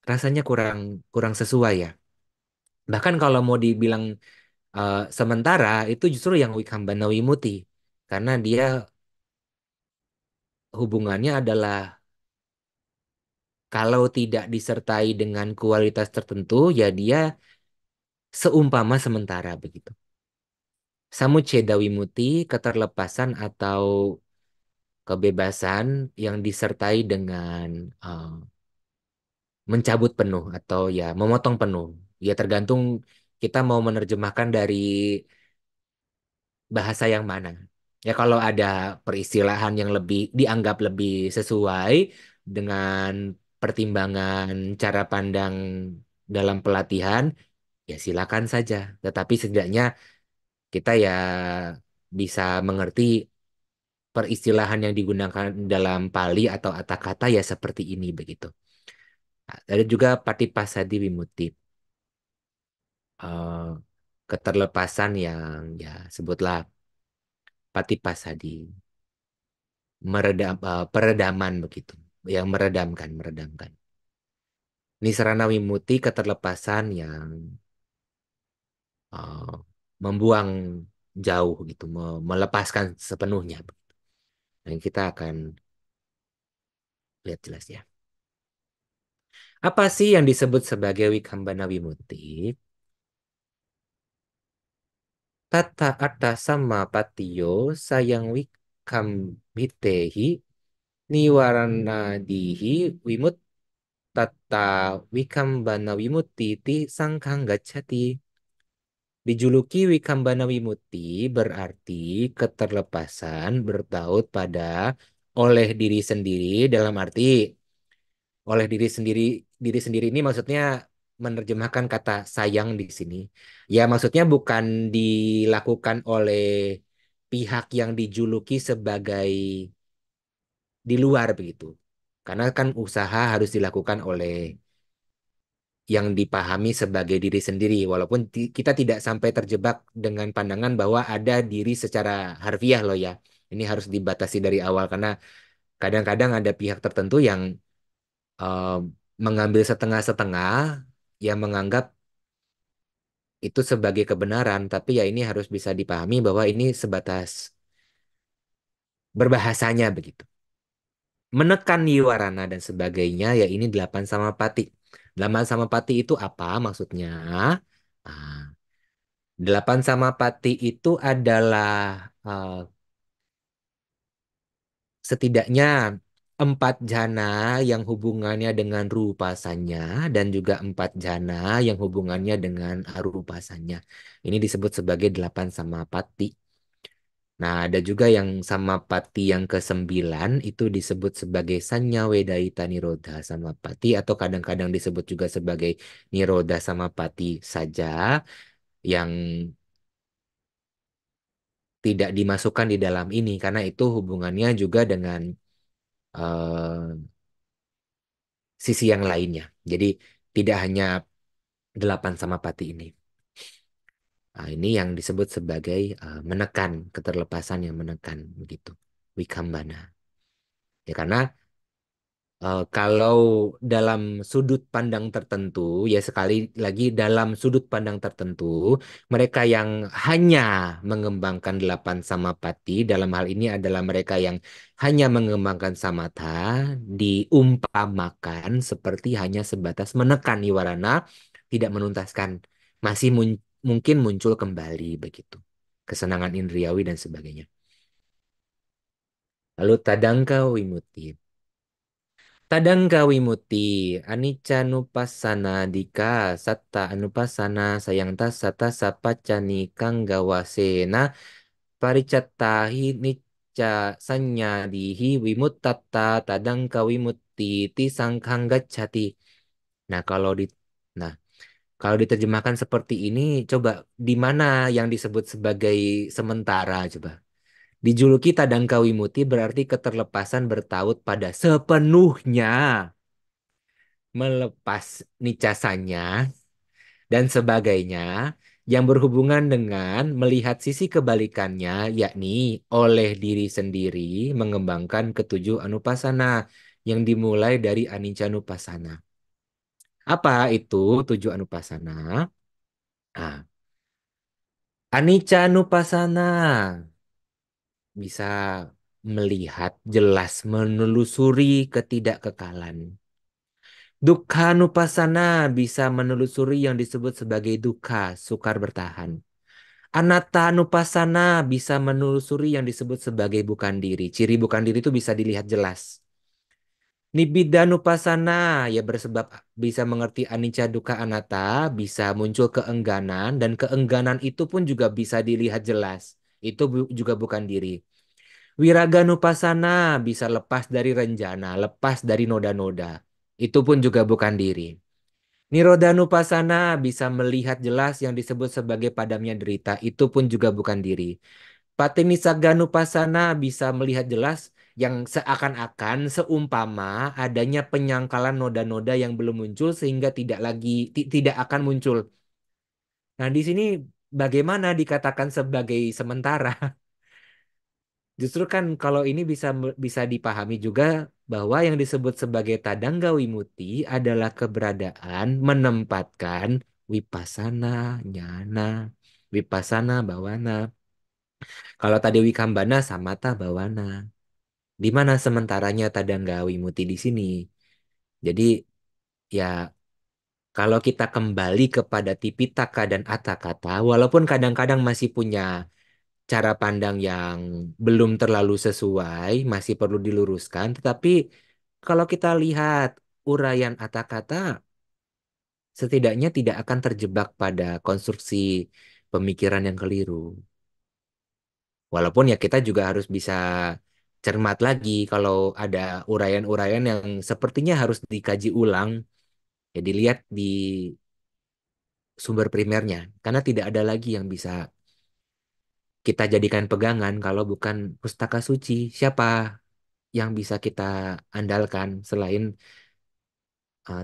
rasanya kurang kurang sesuai ya. Bahkan kalau mau dibilang sementara itu justru yang wikambana wimuti karena dia hubungannya adalah kalau tidak disertai dengan kualitas tertentu ya dia seumpama sementara begitu. Samuceda wimuti keterlepasan atau kebebasan yang disertai dengan eh, mencabut penuh atau ya memotong penuh. Ya tergantung kita mau menerjemahkan dari bahasa yang mana. Ya kalau ada peristilahan yang lebih dianggap lebih sesuai dengan pertimbangan cara pandang dalam pelatihan, ya silakan saja. Tetapi setidaknya kita ya bisa mengerti peristilahan yang digunakan dalam Pali atau kata-kata ya seperti ini begitu. Nah, ada juga Patipasadi Wimutti. eh, Keterlepasan yang ya sebutlah Patipasadi. peredaman begitu, yang meredamkan. Nisrana wimuti keterlepasan yang eh, membuang jauh gitu, melepaskan sepenuhnya. Dan kita akan lihat jelas ya. Apa sih yang disebut sebagai wikambana wimuti? Tata arta sama patiyo sayang wikambitehi niwarana dihi wimut tata wikambana wimuti ti sangkang gacchati. Dijuluki Wikambana Wimuti berarti keterlepasan bertaut pada oleh diri sendiri dalam arti oleh diri sendiri ini maksudnya menerjemahkan kata sayang di sini. Ya maksudnya bukan dilakukan oleh pihak yang dijuluki sebagai di luar begitu. Karena kan usaha harus dilakukan oleh yang dipahami sebagai diri sendiri, walaupun kita tidak sampai terjebak dengan pandangan bahwa ada diri secara harfiah loh ya. Ini harus dibatasi dari awal karena kadang-kadang ada pihak tertentu yang eh, mengambil setengah-setengah, yang menganggap itu sebagai kebenaran, tapi ya ini harus bisa dipahami bahwa ini sebatas berbahasanya begitu. Menekan Niwarana dan sebagainya, ya ini delapan samapati. Delapan samapati itu apa maksudnya? Ah, Delapan samapati itu adalah eh, setidaknya empat jana yang hubungannya dengan rupasanya dan juga empat jana yang hubungannya dengan arupasanya. Ini disebut sebagai delapan samapati. Nah, ada juga yang samapati yang kesembilan itu disebut sebagai sanya wedaita nirodha samapati atau kadang-kadang disebut juga sebagai nirodha samapati saja yang tidak dimasukkan di dalam ini karena itu hubungannya juga dengan sisi yang lainnya. Jadi tidak hanya delapan samapati ini. Nah, ini yang disebut sebagai menekan, keterlepasan yang menekan begitu. Wikambana. Ya karena kalau dalam sudut pandang tertentu, ya sekali lagi dalam sudut pandang tertentu, mereka yang hanya mengembangkan delapan samapati, dalam hal ini adalah mereka yang hanya mengembangkan samatha, diumpamakan seperti hanya sebatas menekan niwarana, tidak menuntaskan, masih mungkin muncul kembali begitu. Kesenangan indriawi dan sebagainya. Lalu tadangka wimuti. Tadangga wimuti anicca nupassana dika satta anupassana sayang tassa tassa paccani kanggawasena paricattahi nicca sanya dihi wimuttatta tadangka wimutti ti sangkhang gaccati. Nah, nah, kalau diterjemahkan seperti ini coba di mana yang disebut sebagai sementara coba. Dijuluki tadangka wimuti berarti keterlepasan bertaut pada sepenuhnya melepas nicasannya dan sebagainya yang berhubungan dengan melihat sisi kebalikannya, yakni oleh diri sendiri mengembangkan ketujuh anupasana yang dimulai dari anicca nupasana. Apa itu tujuh anupasana? Nah, anicca nupasana bisa melihat jelas menelusuri ketidakkekalan. Dukkha Nupassana bisa menelusuri yang disebut sebagai dukkha, sukar bertahan. Anatta Nupassana bisa menelusuri yang disebut sebagai bukan diri. Ciri bukan diri itu bisa dilihat jelas. Nibbida Nupassana ya bersebab bisa mengerti anicca dukkha anatta, bisa muncul keengganan dan keengganan itu pun juga bisa dilihat jelas. Itu juga bukan diri. Wiraga Nupassana bisa lepas dari renjana, lepas dari noda-noda. Itu pun juga bukan diri. Nirodhanupasana bisa melihat jelas yang disebut sebagai padamnya derita. Itu pun juga bukan diri. Patinisagganupasana bisa melihat jelas yang seakan-akan seumpama adanya penyangkalan noda-noda yang belum muncul sehingga tidak akan muncul. Nah, di sini bagaimana dikatakan sebagai sementara? Justru kan kalau ini bisa dipahami juga bahwa yang disebut sebagai tadangga wimuti adalah keberadaan menempatkan wipasana, nyana, wipasana, bawana. Kalau tadi wikambana, samata, bawana. Di mana sementaranya tadangga wimuti di sini? Jadi ya kalau kita kembali kepada Tipitaka dan Atthakatha, walaupun kadang-kadang masih punya cara pandang yang belum terlalu sesuai, masih perlu diluruskan. Tetapi kalau kita lihat uraian kata-kata, setidaknya tidak akan terjebak pada konstruksi pemikiran yang keliru. Walaupun ya kita juga harus bisa cermat lagi kalau ada uraian-uraian yang sepertinya harus dikaji ulang, ya dilihat di sumber primernya. Karena tidak ada lagi yang bisa kita jadikan pegangan kalau bukan pustaka suci. Siapa yang bisa kita andalkan selain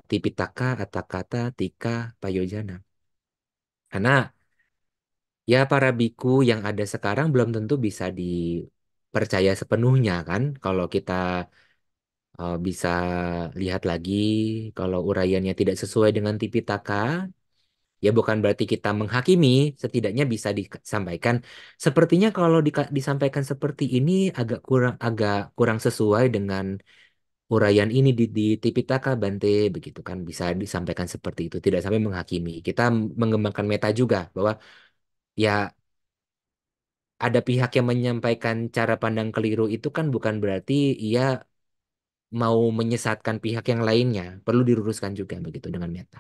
Tipitaka, Atthakatha, Tika, Payojana. Karena ya para biku yang ada sekarang belum tentu bisa dipercaya sepenuhnya kan. Kalau kita bisa lihat lagi kalau uraiannya tidak sesuai dengan Tipitaka, ya bukan berarti kita menghakimi, setidaknya bisa disampaikan. Sepertinya kalau disampaikan seperti ini agak kurang sesuai dengan uraian ini di Tipitaka Bante begitu kan bisa disampaikan seperti itu tidak sampai menghakimi kita mengembangkan meta juga bahwa ya ada pihak yang menyampaikan cara pandang keliru itu kan bukan berarti ia mau menyesatkan pihak yang lainnya perlu diluruskan juga begitu dengan meta.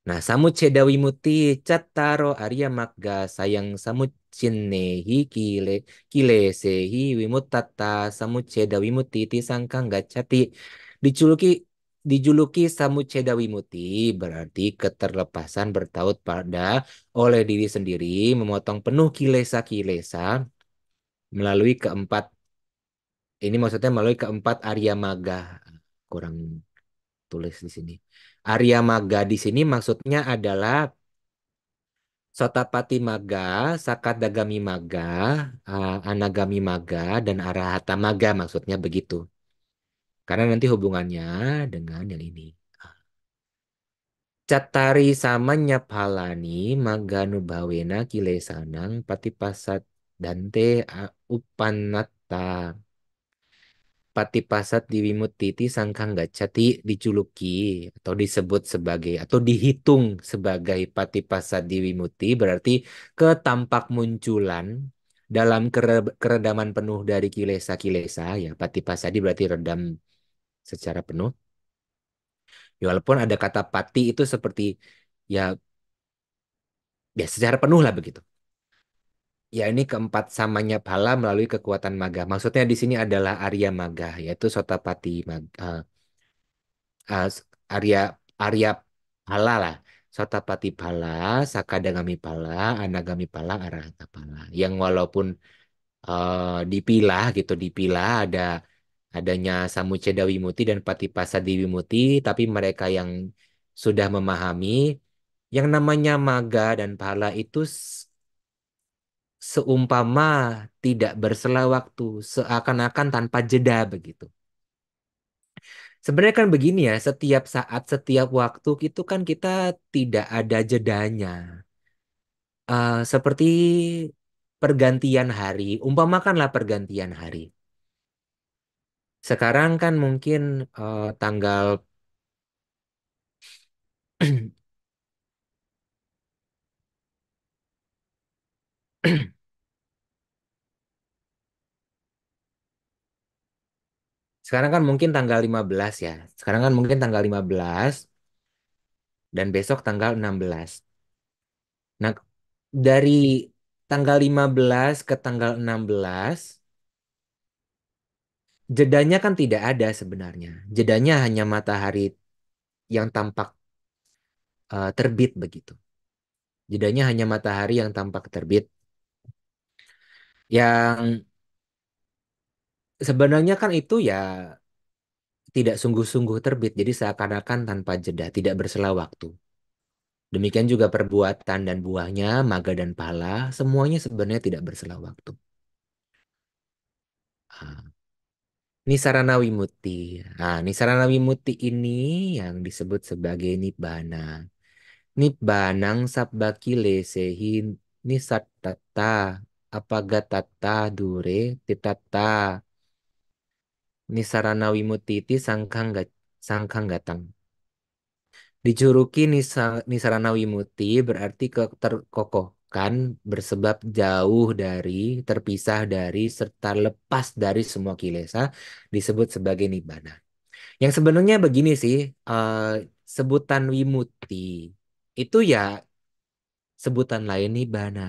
Nah, samucceda wimutti cattaro Arya Magga sayang samuccinnehi kilesehi wimuttata samucceda wimutti tisangkang gacchati. Dijuluki dijuluki samucceda wimutti berarti keterlepasan bertaut pada oleh diri sendiri, memotong penuh kilesa-kilesa melalui keempat ini maksudnya melalui keempat Arya Magga. Kurang tulis di sini. Arya Magga di sini maksudnya adalah Sotapati Maga, Sakadagami Maga, Anagami Maga, dan Arahata Maga maksudnya begitu. Karena nanti hubungannya dengan yang ini. Cattari samanya phalani maganubhawena kilesanang patipasat dante upanatta. Patipasat diwimuttiti sangkang gacchati dijuluki atau disebut sebagai atau dihitung sebagai patipasat diwimutti berarti ketampak munculan dalam keredaman penuh dari kilesa-kilesa ya patipasadi berarti redam secara penuh. Ya, walaupun ada kata pati itu seperti ya ya secara penuh lah begitu. Ya ini keempat samanya phala melalui kekuatan maga. Maksudnya di sini adalah Arya Maga yaitu Sotapati Maga. uh, Arya Arya Pala lah. Sotapati Pala, Sakadagami Pala, Anagami Pala, Arahata Pala. Yang walaupun dipilah gitu, dipilah adanya Samuceda Wimuti dan Patipasadi Wimuti, tapi mereka yang sudah memahami yang namanya maga dan pala itu seumpama tidak bersela waktu, seakan-akan tanpa jeda begitu. Sebenarnya kan begini ya, setiap saat, setiap waktu itu kan kita tidak ada jedanya. Seperti pergantian hari, umpamakanlah pergantian hari. Sekarang kan mungkin tanggal sekarang kan mungkin tanggal 15 ya. Sekarang kan mungkin tanggal 15 dan besok tanggal 16. Nah, dari tanggal 15 ke tanggal 16 jedanya kan tidak ada sebenarnya. Jedanya hanya matahari yang tampak terbit begitu. Jedanya hanya matahari yang tampak terbit. Yang sebenarnya kan itu ya tidak sungguh-sungguh terbit. Jadi seakan-akan tanpa jeda, tidak bersela waktu. Demikian juga perbuatan dan buahnya, maga dan pala, semuanya sebenarnya tidak bersela waktu. Ah, Nisarana Wimutti. Nisarana Wimutti ini yang disebut sebagai Nibbana. Nibbanang sabbakile sehin nisattata apagatata dure titata nisarana wimutti iti sangkang gatang. Dicuruki nisarana wimutti berarti keterkokohkan bersebab jauh dari, terpisah dari, serta lepas dari semua kilesa disebut sebagai nibbana. Yang sebenarnya begini sih, eh, sebutan wimutti itu ya sebutan lain nibbana.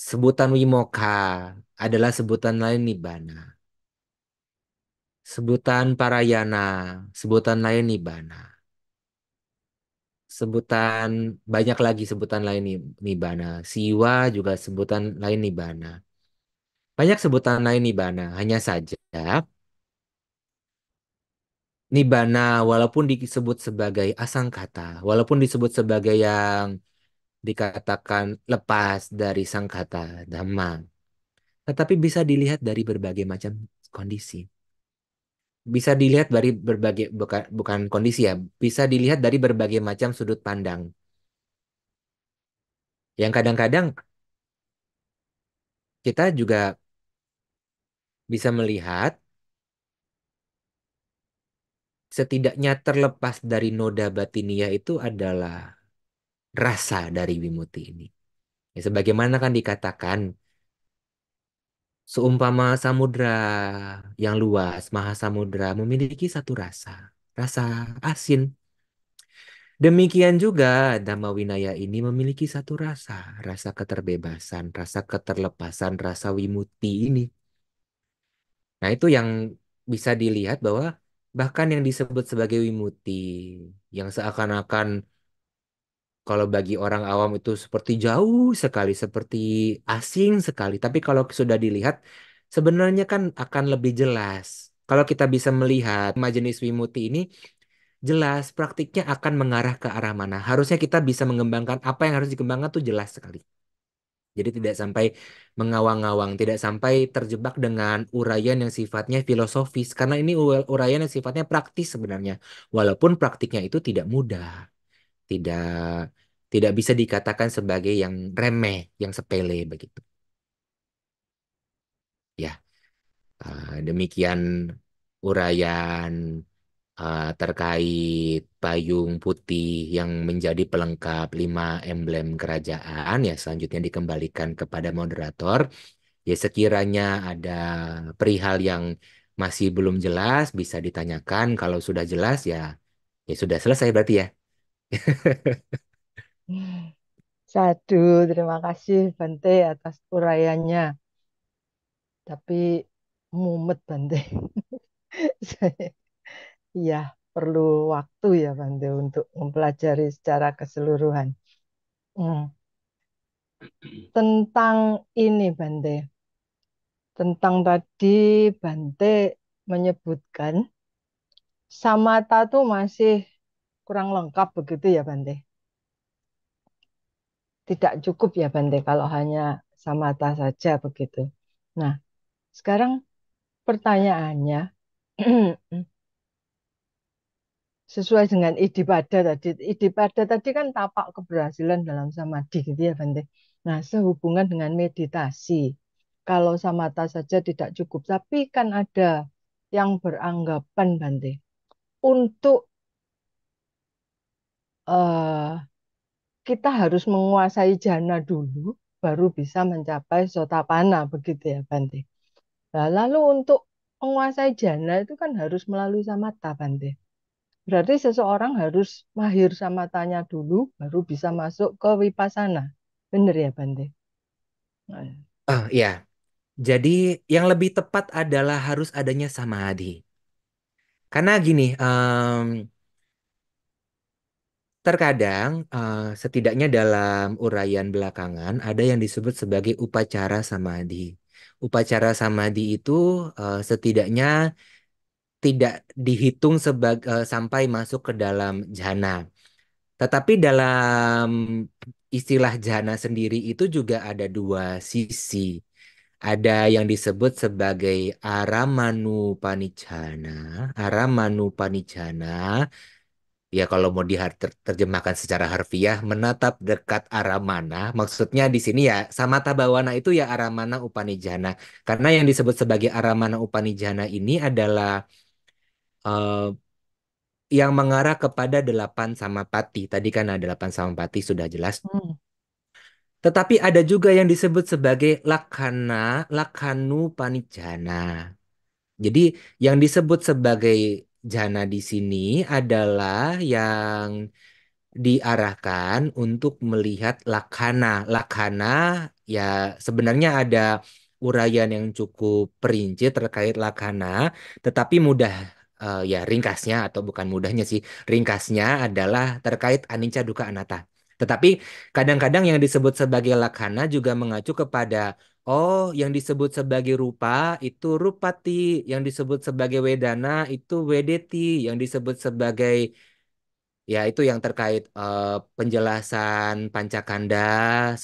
Sebutan wimoka adalah sebutan lain nibbana. Sebutan parayana, sebutan lain nibbana. Sebutan banyak lagi sebutan lain nibbana. Siwa juga sebutan lain nibbana. Banyak sebutan lain nibbana. Hanya saja nibbana walaupun disebut sebagai asangkata, walaupun disebut sebagai yang dikatakan lepas dari sangkata dhamma, tetapi bisa dilihat dari berbagai macam kondisi. Bisa dilihat dari berbagai bukan kondisi ya, bisa dilihat dari berbagai macam sudut pandang. Yang kadang-kadang kita juga bisa melihat setidaknya terlepas dari noda batinia itu adalah rasa dari wimuti ini. Ya, sebagaimana kan dikatakan, seumpama samudra yang luas, maha samudra memiliki satu rasa, rasa asin. Demikian juga Dhamma Winaya ini memiliki satu rasa, rasa keterbebasan, rasa keterlepasan, rasa wimuti ini. Nah, itu yang bisa dilihat bahwa bahkan yang disebut sebagai wimuti, yang seakan-akan kalau bagi orang awam itu seperti jauh sekali, seperti asing sekali. Tapi kalau sudah dilihat, sebenarnya kan akan lebih jelas. Kalau kita bisa melihat jenis wimuti ini, jelas praktiknya akan mengarah ke arah mana. Harusnya kita bisa mengembangkan apa yang harus dikembangkan tuh jelas sekali. Jadi tidak sampai mengawang-awang, tidak sampai terjebak dengan uraian yang sifatnya filosofis. Karena ini uraian yang sifatnya praktis sebenarnya. Walaupun praktiknya itu tidak mudah, tidak tidak bisa dikatakan sebagai yang remeh, yang sepele begitu. Ya, demikian uraian terkait payung putih yang menjadi pelengkap 5 emblem kerajaan. Ya, selanjutnya dikembalikan kepada moderator. Ya, sekiranya ada perihal yang masih belum jelas, bisa ditanyakan. Kalau sudah jelas, ya, ya sudah selesai berarti ya. Sadu, terima kasih Bante atas uraiannya. Tapi mumet Bante. Saya- Iya, perlu waktu ya Bante untuk mempelajari secara keseluruhan. Hmm. Tentang ini Bante, tentang tadi Bante menyebutkan Samatha tuh masih kurang lengkap begitu ya Bante. Tidak cukup ya Bante kalau hanya Samatha saja begitu. Nah, sekarang pertanyaannya sesuai dengan idipada tadi. Idipada tadi kan tapak keberhasilan dalam samadhi gitu ya Bante. Nah, sehubungan dengan meditasi. Kalau samatha saja tidak cukup, tapi kan ada yang beranggapan Bante untuk eh, kita harus menguasai jana dulu baru bisa mencapai sotapanna begitu ya Bante. Nah, lalu untuk menguasai jana itu kan harus melalui samatha Bante. Berarti seseorang harus mahir sama tanya dulu, baru bisa masuk ke wipasana. Benar ya, Bante? Nah, Oh ya, jadi yang lebih tepat adalah harus adanya samadhi. Karena gini, terkadang setidaknya dalam uraian belakangan ada yang disebut sebagai upacara samadhi. Upacara samadhi itu setidaknya tidak dihitung sampai masuk ke dalam jhana. Tetapi dalam istilah jhana sendiri itu juga ada dua sisi. Ada yang disebut sebagai Aramanu Panijana. Ya kalau mau diterjemahkan secara harfiah, menatap dekat arah mana? Maksudnya di sini ya Samata Bawana itu ya Aramana Upanijana. Karena yang disebut sebagai Aramana Upanijana ini adalah eh, yang mengarah kepada delapan samapati. Tadi kan ada delapan samapati sudah jelas. Hmm. Tetapi ada juga yang disebut sebagai Lakhanu Panijana. Jadi yang disebut sebagai jana di sini adalah yang diarahkan untuk melihat laksana. Laksana ya sebenarnya ada uraian yang cukup perinci terkait laksana, tetapi mudah ya ringkasnya atau bukan mudahnya sih, ringkasnya adalah terkait anicca dukkha anatta. Tetapi kadang-kadang yang disebut sebagai laksana juga mengacu kepada oh yang disebut sebagai rupa itu rupati, yang disebut sebagai wedana itu wedeti, yang disebut sebagai ya, itu yang terkait penjelasan Pancakanda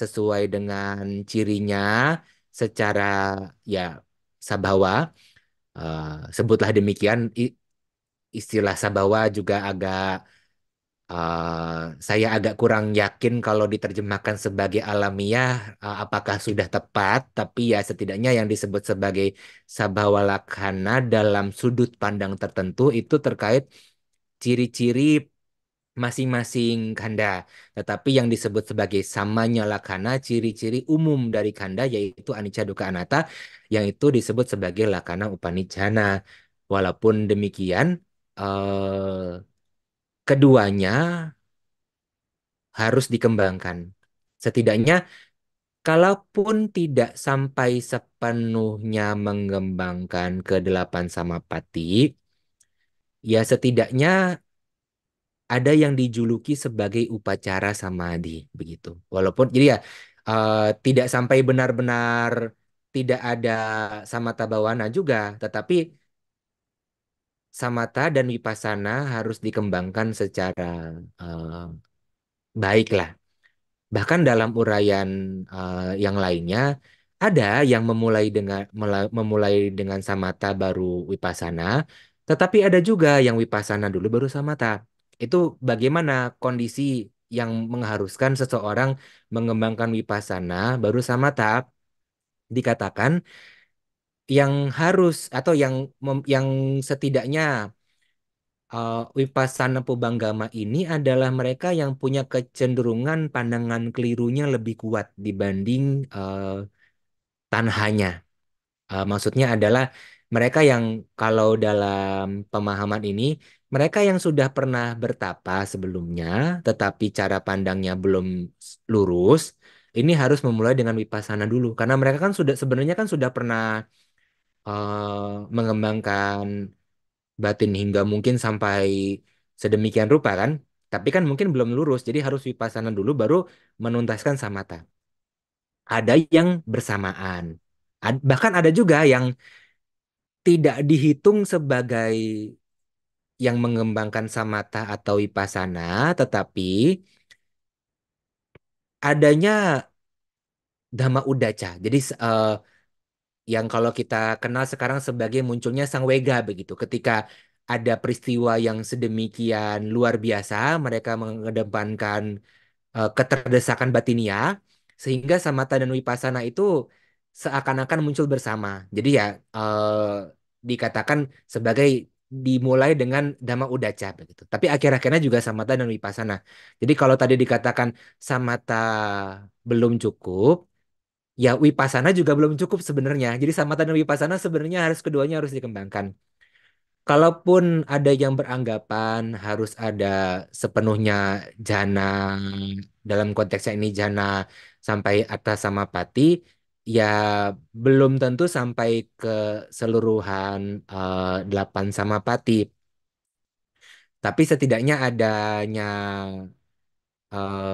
sesuai dengan cirinya secara ya Sabawa. Eh, sebutlah demikian. Istilah Sabawa juga saya agak kurang yakin kalau diterjemahkan sebagai alamiah apakah sudah tepat, tapi ya setidaknya yang disebut sebagai Sabawa Lakhana dalam sudut pandang tertentu itu terkait ciri-ciri masing-masing kanda. Tetapi yang disebut sebagai samanya lakana, ciri-ciri umum dari kanda yaitu anicca dukkha anatta, yang itu disebut sebagai lakana upanijjana. Walaupun demikian, keduanya harus dikembangkan. Setidaknya, kalaupun tidak sampai sepenuhnya mengembangkan ke delapan samapati, ya setidaknya ada yang dijuluki sebagai upacara samadhi begitu. Walaupun jadi ya tidak sampai benar-benar tidak ada samatha bawana juga, tetapi samatha dan vipassana harus dikembangkan secara eh, baik lah. Bahkan dalam uraian yang lainnya ada yang memulai dengan samatha baru vipassana, tetapi ada juga yang vipassana dulu baru samatha. Itu bagaimana kondisi yang mengharuskan seseorang mengembangkan vipassana baru samatha? Dikatakan yang harus atau yang setidaknya Vipassana Pubbanggama ini adalah mereka yang punya kecenderungan pandangan kelirunya lebih kuat dibanding tanhanya. Maksudnya adalah mereka yang kalau dalam pemahaman ini, mereka yang sudah pernah bertapa sebelumnya, tetapi cara pandangnya belum lurus, ini harus memulai dengan Vipassana dulu. Karena mereka kan sudah sebenarnya kan sudah pernah mengembangkan batin hingga mungkin sampai sedemikian rupa kan. Tapi kan mungkin belum lurus, jadi harus vipassana dulu baru menuntaskan samatha. Ada yang bersamaan. Bahkan ada juga yang tidak dihitung sebagai yang mengembangkan samatha atau vipassana, tetapi adanya dhamma udaca. Jadi yang kalau kita kenal sekarang sebagai munculnya sang wega begitu. Ketika ada peristiwa yang sedemikian luar biasa, mereka mengedepankan keterdesakan batinia, sehingga samatha dan vipassana itu seakan-akan muncul bersama. Jadi ya dikatakan sebagai dimulai dengan dhamma udaca begitu. Tapi akhir-akhirnya juga samatha dan vipassana. Jadi kalau tadi dikatakan samatha belum cukup, ya Wipasana juga belum cukup sebenarnya. Jadi samatha dan Wipasana sebenarnya harus keduanya harus dikembangkan. Kalaupun ada yang beranggapan harus ada sepenuhnya jana dalam konteksnya ini jana sampai atas samapati, ya belum tentu sampai ke seluruhan delapan samapati. Tapi setidaknya adanya eh,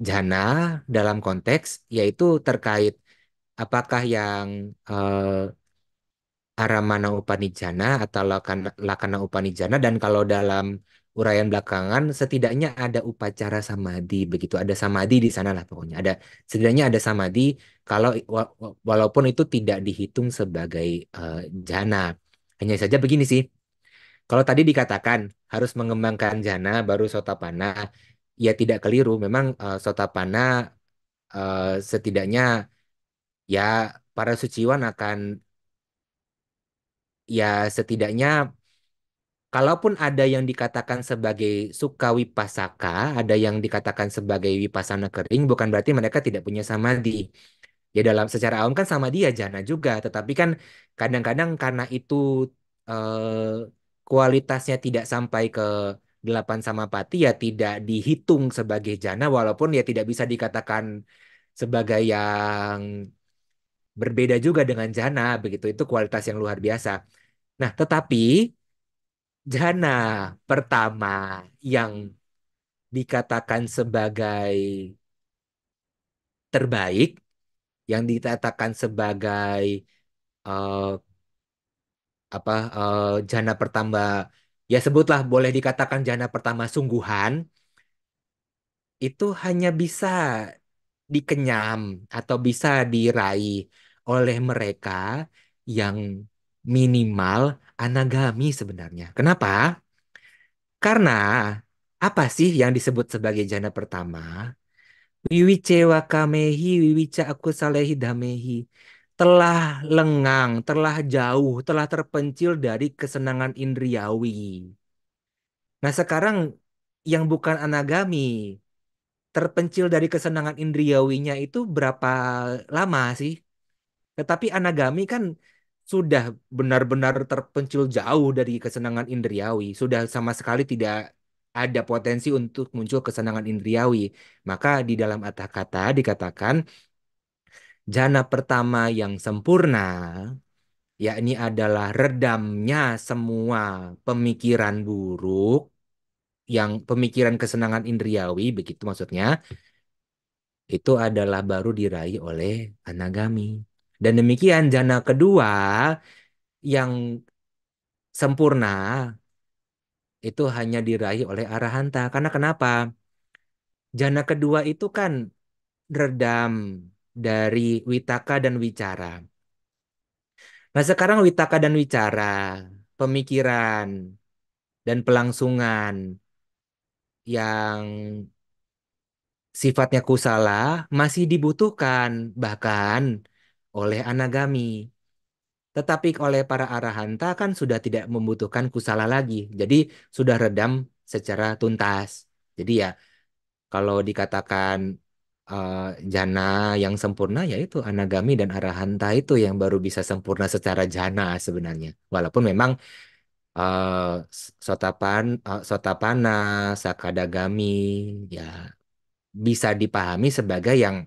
jana dalam konteks yaitu terkait apakah yang Aramana Upanijjana atau Lakana Upanijjana dan kalau dalam uraian belakangan setidaknya ada upacara samadhi begitu, ada samadhi di sana lah pokoknya. Ada setidaknya ada samadhi kalau walaupun itu tidak dihitung sebagai jana. Hanya saja begini sih. Kalau tadi dikatakan harus mengembangkan jana baru sotapana, ya tidak keliru. Memang sotapana setidaknya ya para suciwan akan ya setidaknya kalaupun ada yang dikatakan sebagai suka wipasaka, ada yang dikatakan sebagai wipasana kering, bukan berarti mereka tidak punya samadhi. Ya dalam secara awam kan samadhi ya jana juga, tetapi kan kadang-kadang karena itu kualitasnya tidak sampai ke delapan samapati ya tidak dihitung sebagai jana, walaupun ya tidak bisa dikatakan sebagai yang berbeda juga dengan jana, begitu itu kualitas yang luar biasa. Nah, tetapi jana pertama yang dikatakan sebagai terbaik, yang dikatakan sebagai eh, jana pertama, ya sebutlah boleh dikatakan jana pertama sungguhan, itu hanya bisa dikenyam atau bisa diraih oleh mereka yang minimal anagami sebenarnya. Kenapa? Karena apa sih yang disebut sebagai jana pertama? Wiwice wakamehi, wiwica aku salehi damehi. Telah lengang, telah jauh, telah terpencil dari kesenangan indriawi. Nah sekarang yang bukan anagami, terpencil dari kesenangan indriawinya itu berapa lama sih? Tetapi anagami kan sudah benar-benar terpencil jauh dari kesenangan indriawi, sudah sama sekali tidak ada potensi untuk muncul kesenangan indriawi. Maka di dalam kata dikatakan jana pertama yang sempurna, yakni adalah redamnya semua pemikiran buruk, yang pemikiran kesenangan indriawi, begitu maksudnya, itu adalah baru diraih oleh anagami. Dan demikian jana kedua yang sempurna itu hanya diraih oleh arahanta. Karena kenapa? Jana kedua itu kan redam dari witaka dan wicara. Nah sekarang witaka dan wicara, pemikiran dan pelangsungan yang sifatnya kusala masih dibutuhkan bahkan oleh anagami. Tetapi oleh para arahanta kan sudah tidak membutuhkan kusala lagi. Jadi sudah redam secara tuntas. Jadi ya kalau dikatakan eh, jana yang sempurna yaitu anagami dan arahanta itu yang baru bisa sempurna secara jana sebenarnya. Walaupun memang sotapana, sakadagami ya bisa dipahami sebagai yang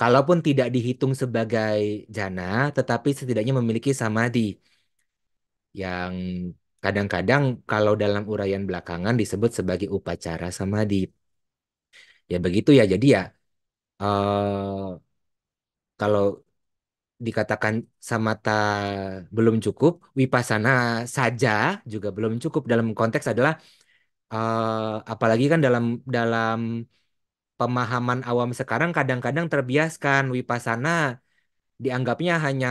kalaupun tidak dihitung sebagai jana, tetapi setidaknya memiliki samadhi yang kadang-kadang kalau dalam uraian belakangan disebut sebagai upacara samadhi. Ya begitu ya. Jadi ya kalau dikatakan samata belum cukup, wipasana saja juga belum cukup dalam konteks adalah apalagi kan dalam dalam pemahaman awam sekarang kadang-kadang terbiaskan wipasana dianggapnya hanya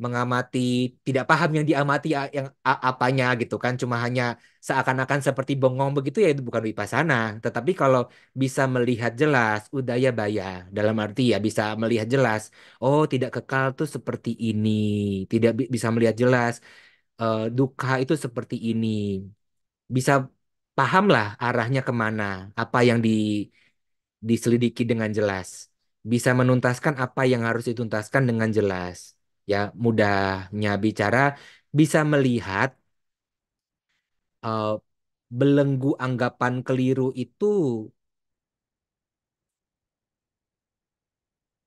mengamati tidak paham yang diamati yang apanya gitu kan cuma hanya seakan-akan seperti bengong begitu ya itu bukan wipasana tetapi kalau bisa melihat jelas udaya baya dalam arti ya bisa melihat jelas oh tidak kekal tuh seperti ini tidak bisa melihat jelas dukkha itu seperti ini bisa pahamlah arahnya kemana apa yang diselidiki dengan jelas bisa menuntaskan apa yang harus dituntaskan dengan jelas ya mudahnya bicara bisa melihat eh, belenggu anggapan keliru itu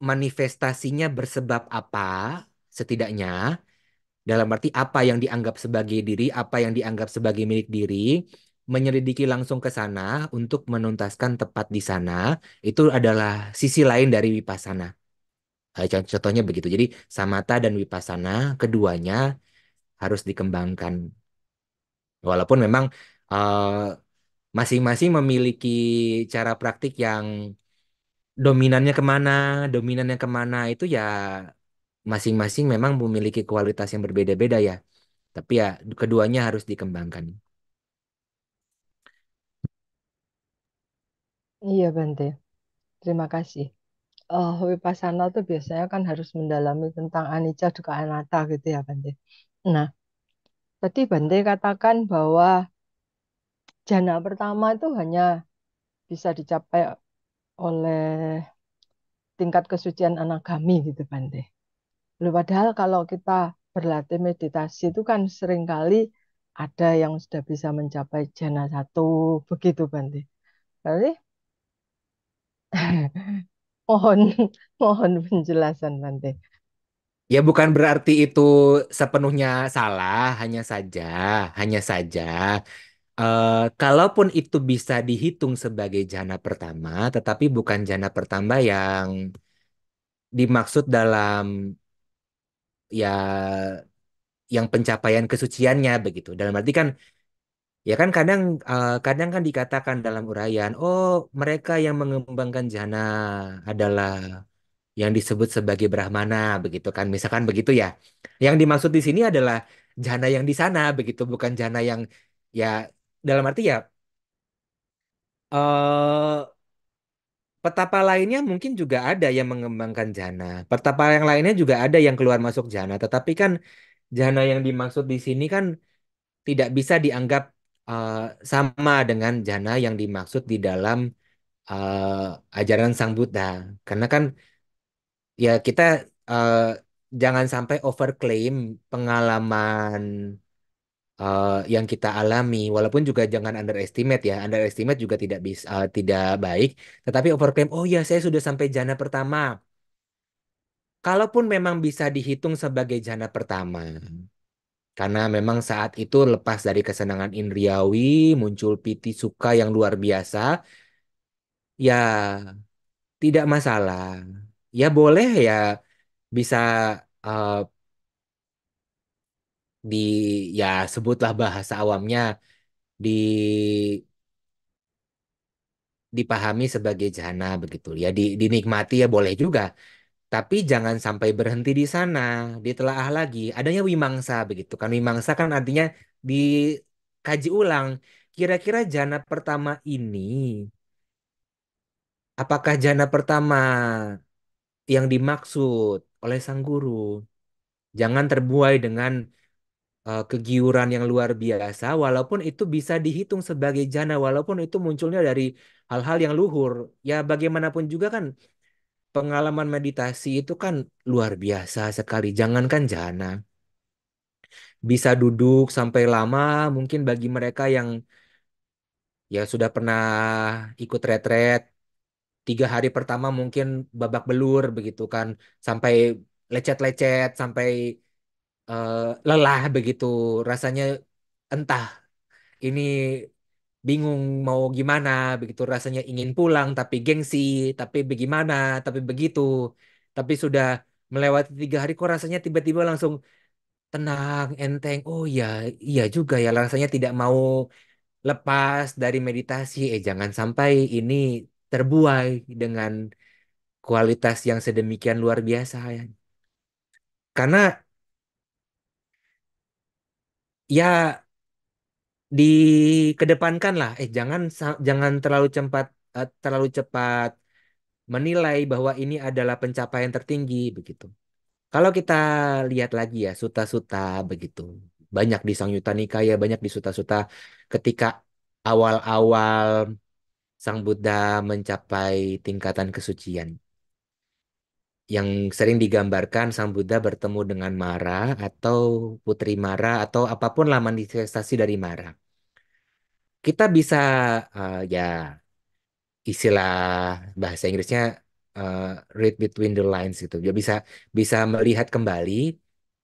manifestasinya bersebab apa setidaknya dalam arti apa yang dianggap sebagai diri apa yang dianggap sebagai milik diri menyelidiki langsung ke sana untuk menuntaskan tepat di sana itu adalah sisi lain dari wipasana. Contohnya begitu jadi samatha dan wipasana keduanya harus dikembangkan Walaupun memang eh, masing-masing memiliki cara praktik yang dominannya kemana itu ya masing-masing memang memiliki kualitas yang berbeda-beda ya. Tapi ya keduanya harus dikembangkan. Iya, Bante. Terima kasih. Vipassana tuh biasanya kan harus mendalami tentang anicca dukkha anatta gitu ya, Bante. Nah, tadi Bante katakan bahwa jana pertama itu hanya bisa dicapai oleh tingkat kesucian anagami gitu, Bante. Loh, padahal kalau kita berlatih meditasi itu kan seringkali ada yang sudah bisa mencapai jana satu, begitu, Bante. Berarti mohon mohon penjelasan, Bante. Ya bukan berarti itu sepenuhnya salah, hanya saja kalaupun itu bisa dihitung sebagai jana pertama, tetapi bukan jana pertama yang dimaksud dalam ya yang pencapaian kesuciannya begitu. Dalam arti kan ya kan kadang kan dikatakan dalam uraian, oh mereka yang mengembangkan jana adalah yang disebut sebagai Brahmana begitu kan, misalkan begitu ya. Yang dimaksud di sini adalah jana yang di sana begitu, bukan jana yang ya dalam arti ya eh petapa lainnya mungkin juga ada yang mengembangkan jana. Petapa yang lainnya juga ada yang keluar masuk jana, tetapi kan jana yang dimaksud di sini kan tidak bisa dianggap eh, sama dengan jana yang dimaksud di dalam ajaran Sang Buddha. Karena kan ya kita eh, jangan sampai overclaim pengalaman yang kita alami, walaupun juga jangan underestimate ya, underestimate juga tidak bisa tidak baik, tetapi overclaim, oh ya saya sudah sampai jana pertama. Kalaupun memang bisa dihitung sebagai jana pertama, karena memang saat itu lepas dari kesenangan indriawi, muncul piti suka yang luar biasa, ya tidak masalah. Ya boleh ya bisa eh, di ya sebutlah bahasa awamnya di dipahami sebagai jana begitu. Ya dinikmati ya boleh juga. Tapi jangan sampai berhenti di sana, ditelaah lagi. Adanya wimangsa begitu kan. Wimangsa kan artinya dikaji ulang. Kira-kira jana pertama ini, apakah jana pertama yang dimaksud oleh sang guru? Jangan terbuai dengan kegiuran yang luar biasa, walaupun itu bisa dihitung sebagai jana, walaupun itu munculnya dari hal-hal yang luhur. Ya bagaimanapun juga kan pengalaman meditasi itu kan luar biasa sekali. Jangankan jana, bisa duduk sampai lama, mungkin bagi mereka yang ya sudah pernah ikut retret, 3 hari pertama mungkin babak belur begitu kan, sampai lecet-lecet, sampai lelah begitu. Rasanya entah ini bingung mau gimana begitu, rasanya ingin pulang tapi gengsi, tapi bagaimana, tapi begitu. Tapi sudah melewati 3 hari kok rasanya tiba-tiba langsung tenang, enteng. Oh ya, iya juga ya rasanya tidak mau lepas dari meditasi. Jangan sampai ini terbuai dengan kualitas yang sedemikian luar biasa ya. Karena ya dikedepankan lah, jangan terlalu cepat menilai bahwa ini adalah pencapaian tertinggi begitu. Kalau kita lihat lagi ya suta-suta begitu. Banyak di Sangyutta Nikaya, banyak di suta-suta ketika awal-awal Sang Buddha mencapai tingkatan kesucian. Yang sering digambarkan Sang Buddha bertemu dengan Mara atau Putri Mara atau apapun lah manifestasi dari Mara. Kita bisa ya istilah bahasa Inggrisnya eh, read between the lines gitu. Dia bisa bisa melihat kembali.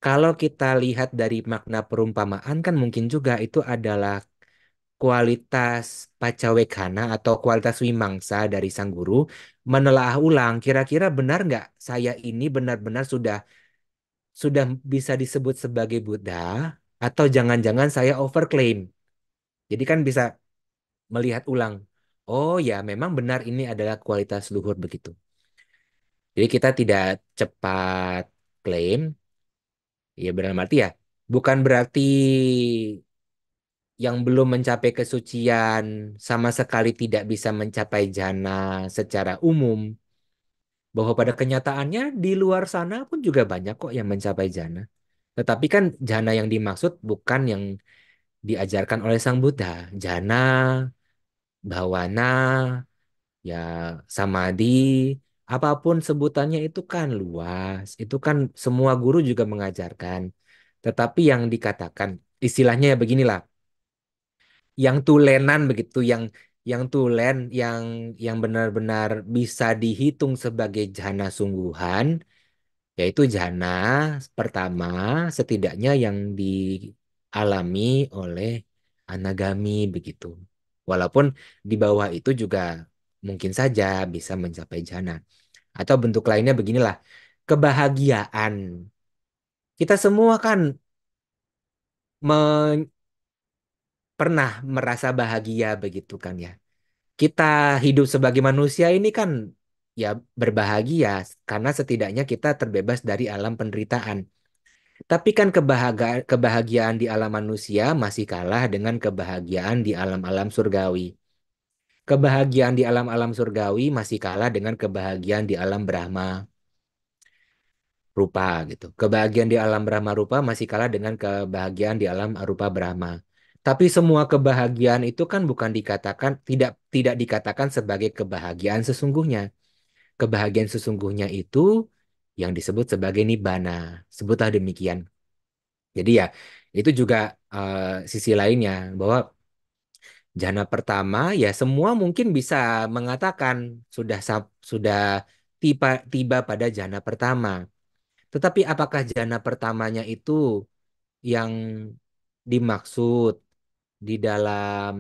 Kalau kita lihat dari makna perumpamaan kan mungkin juga itu adalah kualitas pacawekana atau kualitas wimangsa dari sang guru menelaah ulang kira-kira benar nggak saya ini benar-benar sudah bisa disebut sebagai Buddha atau jangan-jangan saya overclaim. Jadi kan bisa melihat ulang. Oh ya, memang benar ini adalah kualitas luhur begitu. Jadi kita tidak cepat klaim, ya benar arti ya. Bukan berarti yang belum mencapai kesucian sama sekali tidak bisa mencapai jana secara umum. Bahwa pada kenyataannya di luar sana pun juga banyak kok yang mencapai jana. Tetapi kan jana yang dimaksud bukan yang diajarkan oleh Sang Buddha. Jana, bhawana, ya samadhi, apapun sebutannya itu kan luas. Itu kan semua guru juga mengajarkan. Tetapi yang dikatakan, istilahnya ya beginilah, yang tulenan begitu, yang tulen, yang benar-benar bisa dihitung sebagai jana sungguhan, yaitu jana pertama setidaknya yang dialami oleh anagami begitu. Walaupun di bawah itu juga mungkin saja bisa mencapai jana. Atau bentuk lainnya beginilah, kebahagiaan. Kita semua kan pernah merasa bahagia begitu kan ya. Kita hidup sebagai manusia ini kan ya berbahagia karena setidaknya kita terbebas dari alam penderitaan. Tapi kan kebahagiaan di alam manusia masih kalah dengan kebahagiaan di alam-alam surgawi. Kebahagiaan di alam-alam surgawi masih kalah dengan kebahagiaan di alam Brahma rupa gitu. Kebahagiaan di alam Brahma rupa masih kalah dengan kebahagiaan di alam arupa Brahma. Tapi semua kebahagiaan itu kan bukan dikatakan tidak dikatakan sebagai kebahagiaan sesungguhnya. Kebahagiaan sesungguhnya itu yang disebut sebagai nibbana. Sebutlah demikian. Jadi ya, itu juga sisi lainnya bahwa jana pertama ya semua mungkin bisa mengatakan sudah tiba tiba pada jana pertama. Tetapi apakah jana pertamanya itu yang dimaksud di dalam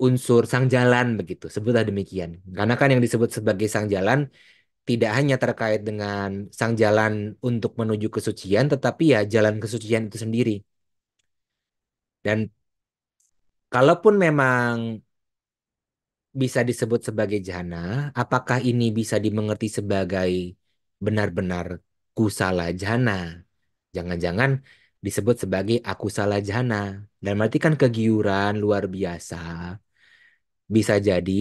unsur sang jalan begitu? Sebutlah demikian. Karena kan yang disebut sebagai sang jalan tidak hanya terkait dengan sang jalan untuk menuju kesucian, tetapi ya jalan kesucian itu sendiri. Dan kalaupun memang bisa disebut sebagai jana, apakah ini bisa dimengerti sebagai benar-benar kusala jana? Jangan-jangan disebut sebagai akusala jana. Dan berarti kan kegiuran luar biasa. Bisa jadi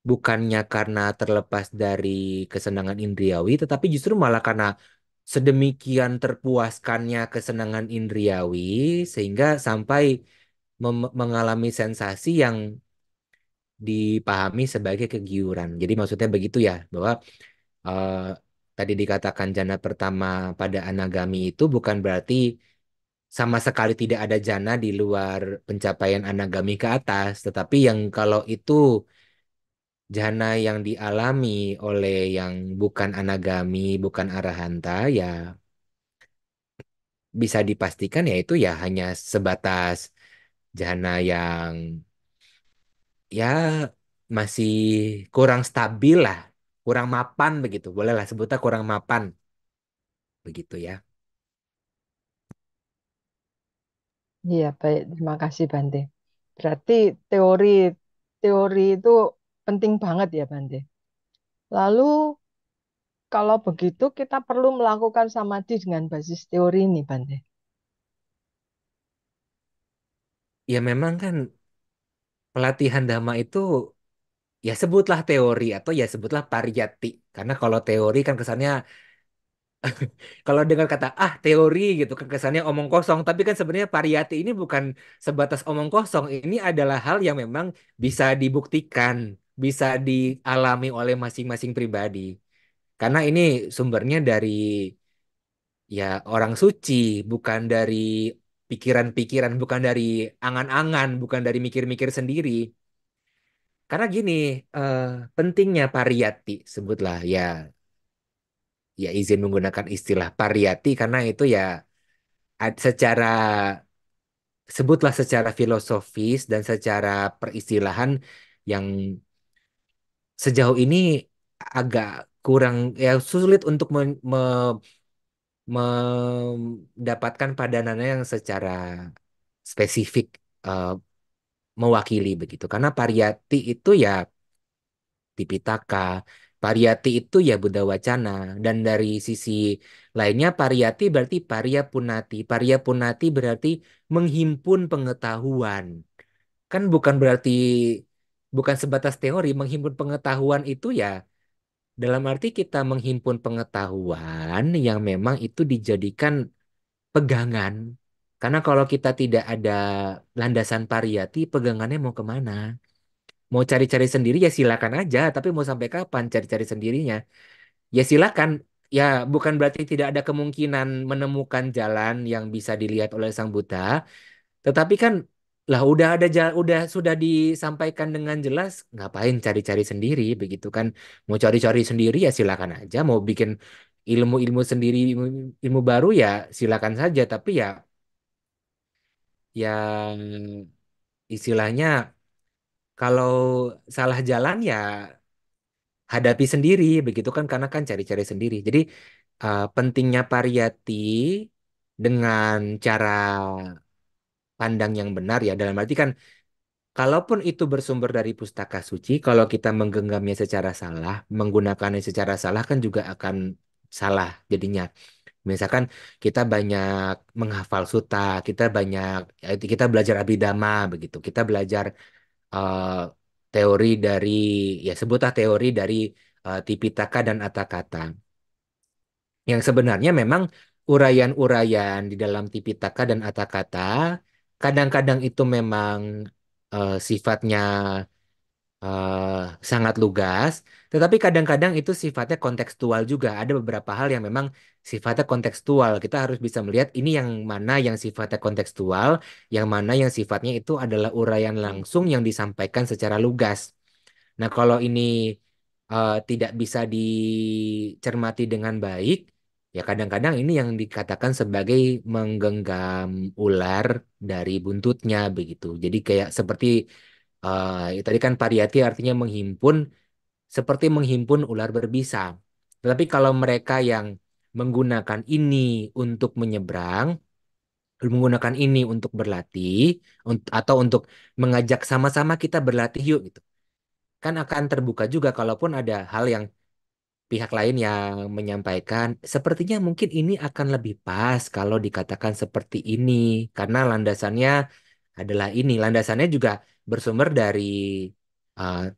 bukannya karena terlepas dari kesenangan indriawi, tetapi justru malah karena sedemikian terpuaskannya kesenangan indriawi, sehingga sampai mengalami sensasi yang dipahami sebagai kegiuran. Jadi maksudnya begitu ya, bahwa eh, tadi dikatakan jana pertama pada anagami itu bukan berarti sama sekali tidak ada jana di luar pencapaian anagami ke atas, tetapi yang kalau itu jana yang dialami oleh yang bukan anagami, bukan arahanta, ya bisa dipastikan ya itu ya hanya sebatas jana yang ya masih kurang stabil lah, kurang mapan begitu. Bolehlah sebutnya kurang mapan begitu ya. Iya, baik. Terima kasih, Bante. Berarti teori teori itu penting banget ya, Bante. Lalu kalau begitu kita perlu melakukan samadhi dengan basis teori ini, Bante. Ya memang kan pelatihan dhamma itu ya sebutlah teori atau ya sebutlah pariyati. Karena kalau teori kan kesannya kalau dengar kata teori gitu kan kesannya omong kosong. Tapi kan sebenarnya pariyati ini bukan sebatas omong kosong. Ini adalah hal yang memang bisa dibuktikan, bisa dialami oleh masing-masing pribadi. Karena ini sumbernya dari ya orang suci, bukan dari pikiran-pikiran, bukan dari angan-angan, bukan dari mikir-mikir sendiri. Karena gini, eh, pentingnya pariyati, sebutlah ya izin menggunakan istilah pariyati karena itu ya secara sebutlah secara filosofis dan secara peristilahan yang sejauh ini agak kurang ya sulit untuk mendapatkan padanannya yang secara spesifik eh, mewakili begitu. Karena pariyati itu ya Tipitaka, pariyati itu ya Buddha Wacana, dan dari sisi lainnya pariyati berarti pariya punati. Pariya punati berarti menghimpun pengetahuan. Kan bukan sebatas teori, menghimpun pengetahuan itu ya dalam arti kita menghimpun pengetahuan yang memang itu dijadikan pegangan. Karena kalau kita tidak ada landasan pariyati, pegangannya mau kemana? Mau cari-cari sendiri ya silakan aja, tapi mau sampai kapan cari-cari sendirinya? Ya silakan. Ya bukan berarti tidak ada kemungkinan menemukan jalan yang bisa dilihat oleh Sang Buddha, tetapi kan lah udah ada udah sudah disampaikan dengan jelas, ngapain cari-cari sendiri begitu kan? Mau cari-cari sendiri ya silakan aja, mau bikin ilmu-ilmu sendiri, ilmu baru ya silakan saja, tapi ya yang istilahnya kalau salah jalan ya hadapi sendiri begitu kan karena kan cari-cari sendiri. Jadi pentingnya pariyati dengan cara pandang yang benar ya dalam arti kan kalaupun itu bersumber dari pustaka suci, kalau kita menggenggamnya secara salah, menggunakannya secara salah kan juga akan salah jadinya. Misalkan kita banyak menghafal suta, kita belajar abhidhamma begitu. Kita belajar eh, teori dari ya sebutlah teori dari Tipitaka dan Atthakatha. Yang sebenarnya memang uraian-uraian di dalam Tipitaka dan Atthakatha kadang-kadang itu memang sifatnya sangat lugas, tetapi kadang-kadang itu sifatnya kontekstual juga. Ada beberapa hal yang memang sifatnya kontekstual. Kita harus bisa melihat ini yang mana yang sifatnya kontekstual, yang mana yang sifatnya itu adalah uraian langsung yang disampaikan secara lugas. Nah, kalau ini tidak bisa dicermati dengan baik, ya kadang-kadang ini yang dikatakan sebagai menggenggam ular dari buntutnya begitu. Jadi kayak seperti ya tadi kan pariyati artinya menghimpun, seperti menghimpun ular berbisa. Tetapi kalau mereka yang menggunakan ini untuk menyeberang, menggunakan ini untuk berlatih, atau untuk mengajak sama-sama kita berlatih yuk gitu kan akan terbuka juga kalaupun ada hal yang pihak lain yang menyampaikan sepertinya mungkin ini akan lebih pas kalau dikatakan seperti ini karena landasannya adalah ini landasannya juga bersumber dari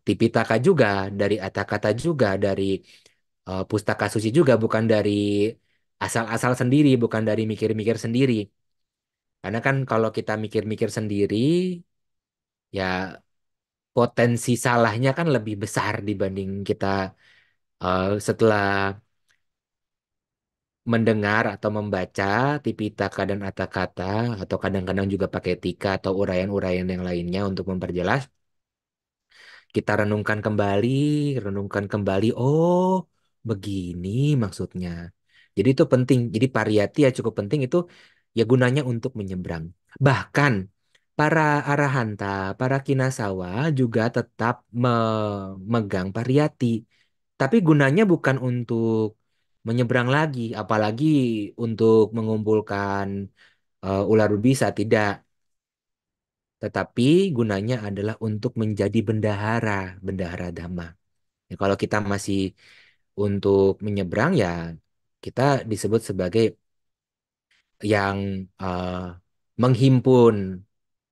Tipitaka juga dari Atthakatha juga dari Pustaka Suci juga bukan dari asal-asal sendiri bukan dari mikir-mikir sendiri karena kan kalau kita mikir-mikir sendiri ya potensi salahnya kan lebih besar dibanding kita setelah mendengar atau membaca Tipitaka dan Atthakatha atau kadang-kadang juga pakai tika atau uraian-uraian yang lainnya untuk memperjelas, kita renungkan kembali, oh begini maksudnya. Jadi itu penting. Jadi pariyati ya cukup penting itu ya gunanya untuk menyeberang. Bahkan para arahanta, para kinasawa juga tetap memegang pariyati. Tapi gunanya bukan untuk menyeberang lagi, apalagi untuk mengumpulkan ular berbisa, tidak. Tetapi gunanya adalah untuk menjadi bendahara, bendahara dhamma. Ya, kalau kita masih untuk menyeberang ya kita disebut sebagai yang menghimpun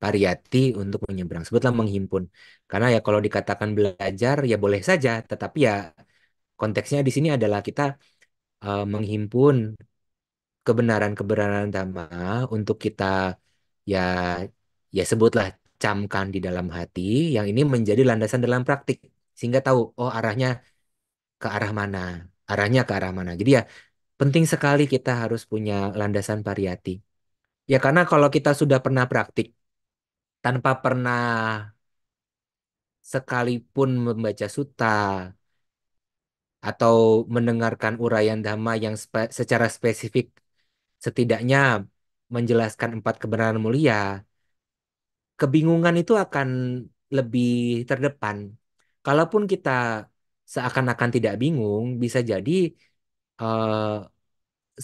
pariyati untuk menyeberang. Sebutlah menghimpun. Karena ya kalau dikatakan belajar ya boleh saja, tetapi ya konteksnya di sini adalah kita menghimpun kebenaran-kebenaran dhamma untuk kita ya ya sebutlah camkan di dalam hati yang ini menjadi landasan dalam praktik sehingga tahu oh arahnya ke arah mana ke arah mana jadi ya penting sekali kita harus punya landasan pariyati ya karena kalau kita sudah pernah praktik tanpa pernah sekalipun membaca suta atau mendengarkan uraian dhamma yang secara spesifik setidaknya menjelaskan empat kebenaran mulia kebingungan itu akan lebih terdepan. Kalaupun kita seakan-akan tidak bingung, bisa jadi eh,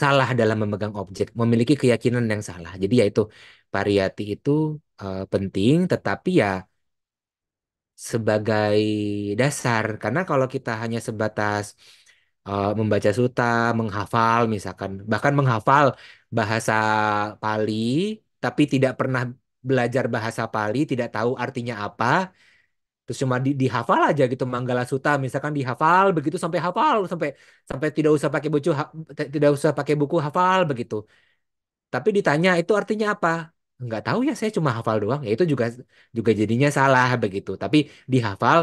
salah dalam memegang objek, memiliki keyakinan yang salah. Jadi ya itu pariyati itu penting, tetapi ya sebagai dasar. Karena kalau kita hanya sebatas membaca suta, menghafal misalkan, bahkan menghafal bahasa Pali, tapi tidak pernah belajar bahasa Pali, tidak tahu artinya apa, terus cuma dihafal aja gitu Manggala Suta misalkan dihafal begitu sampai hafal sampai sampai tidak usah pakai buku tidak usah pakai buku hafal begitu. Tapi ditanya itu artinya apa? Nggak tahu ya saya cuma hafal doang. Ya itu juga juga jadinya salah begitu. Tapi dihafal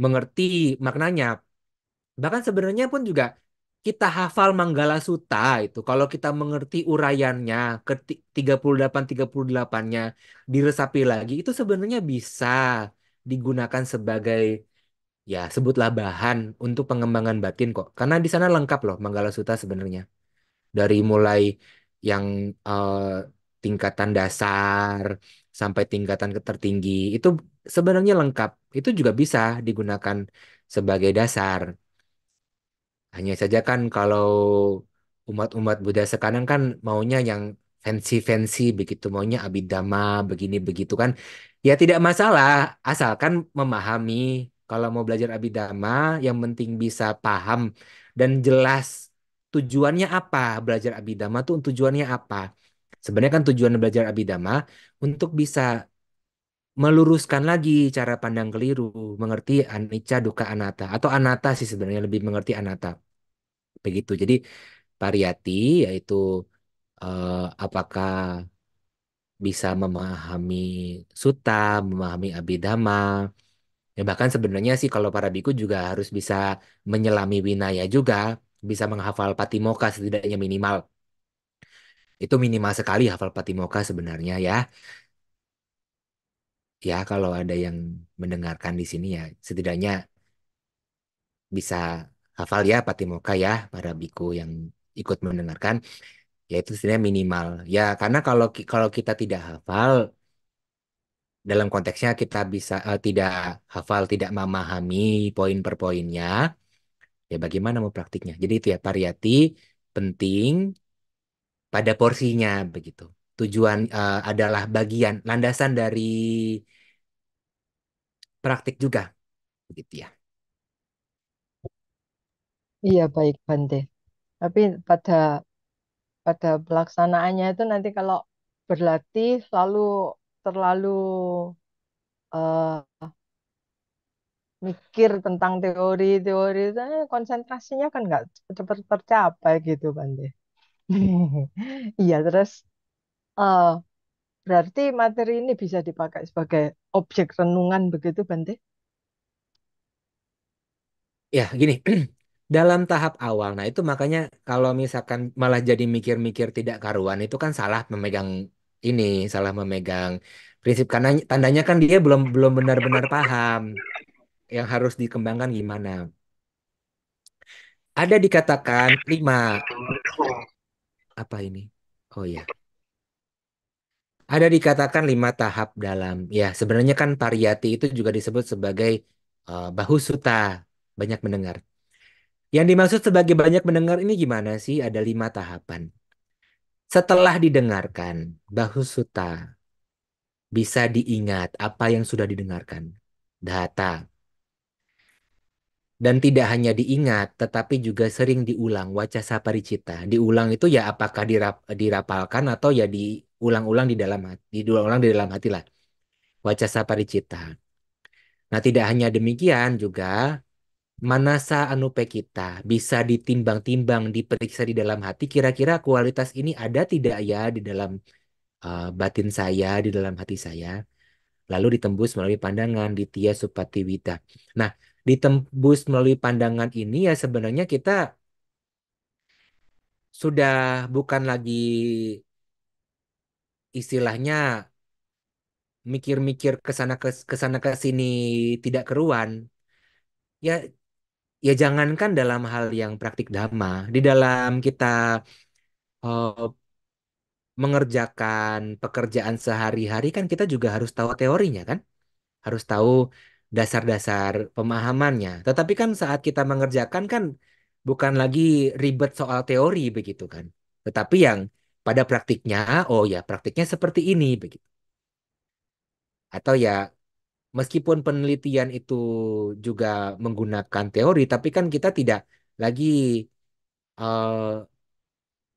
mengerti maknanya. Bahkan sebenarnya pun juga kita hafal Manggala Sutta itu. Kalau kita mengerti uraiannya ke 38-38-nya diresapi lagi itu sebenarnya bisa digunakan sebagai ya sebutlah bahan untuk pengembangan batin kok. Karena di sana lengkap loh Manggala Sutta sebenarnya. Dari mulai yang eh, tingkatan dasar sampai tingkatan tertinggi itu sebenarnya lengkap. Itu juga bisa digunakan sebagai dasar. Hanya saja kan kalau umat-umat Buddha sekarang kan maunya yang fancy-fancy begitu, maunya abhidhamma begini begitu kan. Ya tidak masalah, asalkan memahami. Kalau mau belajar abhidhamma, yang penting bisa paham dan jelas tujuannya apa. Belajar abhidhamma tuh tujuannya apa. Sebenarnya kan tujuan belajar abhidhamma untuk bisa meluruskan lagi cara pandang keliru, mengerti anicca, dukkha, anatta. Atau anatta sih sebenarnya lebih mengerti anatta. Begitu. Jadi pariyati yaitu apakah bisa memahami sutta, memahami abhidhamma. Ya bahkan sebenarnya sih kalau para biku juga harus bisa menyelami winaya juga, bisa menghafal patimokkha setidaknya minimal. Itu minimal sekali hafal patimokkha sebenarnya ya. Ya kalau ada yang mendengarkan di sini ya setidaknya bisa hafal ya patimokkha ya para biku yang ikut mendengarkan. Ya itu sebenarnya minimal. Ya karena kalau kita tidak hafal dalam konteksnya kita bisa tidak hafal, tidak memahami poin per poinnya, ya bagaimana mau praktiknya? Jadi itu ya pariyati penting pada porsinya begitu. Tujuan adalah bagian landasan dari praktik juga begitu ya. Iya, baik, Bante. Tapi pada pada pelaksanaannya itu nanti kalau berlatih selalu terlalu eh, mikir tentang teori-teori itu konsentrasinya kan nggak cepat tercapai gitu Bante. Iya, terus eh, berarti materi ini bisa dipakai sebagai objek renungan begitu Bante? Ya gini, dalam tahap awal, nah itu makanya kalau misalkan malah jadi mikir-mikir tidak karuan itu kan salah memegang ini, salah memegang prinsip karena tandanya kan dia belum belum benar-benar paham yang harus dikembangkan gimana. Ada dikatakan lima apa ini? Oh ya, ada dikatakan lima tahap dalam. Ya sebenarnya kan pariyati itu juga disebut sebagai bahusuta, banyak mendengar. Yang dimaksud sebagai banyak mendengar ini gimana sih? Ada lima tahapan. Setelah didengarkan, bahusuta bisa diingat apa yang sudah didengarkan. Data. Dan tidak hanya diingat, tetapi juga sering diulang, wacasa paricita. Diulang itu ya apakah dirapalkan atau ya diulang-ulang di dalam hati, diulang-ulang di dalam hati lah. Wacasa paricita. Nah, tidak hanya demikian juga manasa anupekita bisa ditimbang-timbang, diperiksa di dalam hati. Kira-kira kualitas ini ada tidak ya di dalam batin saya, di dalam hati saya. Lalu ditembus melalui pandangan, ditya supatiwita. Nah, ditembus melalui pandangan ini ya sebenarnya kita sudah bukan lagi istilahnya mikir-mikir ke sana ke sini tidak keruan. Ya ya jangankan dalam hal yang praktik dhamma, di dalam kita eh, mengerjakan pekerjaan sehari-hari kan kita juga harus tahu teorinya kan? Harus tahu dasar-dasar pemahamannya. Tetapi kan saat kita mengerjakan kan bukan lagi ribet soal teori begitu kan. Tetapi yang pada praktiknya, oh ya praktiknya seperti ini begitu. Atau ya meskipun penelitian itu juga menggunakan teori, tapi kan kita tidak lagi eh,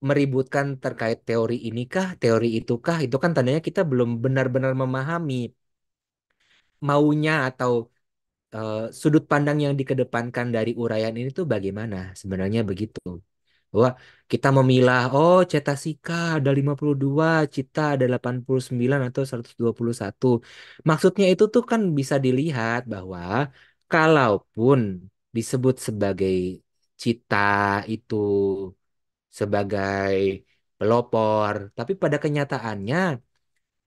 meributkan terkait teori inikah, teori itukah, itu kan tandanya kita belum benar-benar memahami maunya atau sudut pandang yang dikedepankan dari uraian ini tuh bagaimana sebenarnya begitu. Bahwa kita memilah, oh cetasika ada 52, cita ada 89 atau 121. Maksudnya itu tuh kan bisa dilihat bahwa kalaupun disebut sebagai cita itu sebagai pelopor, tapi pada kenyataannya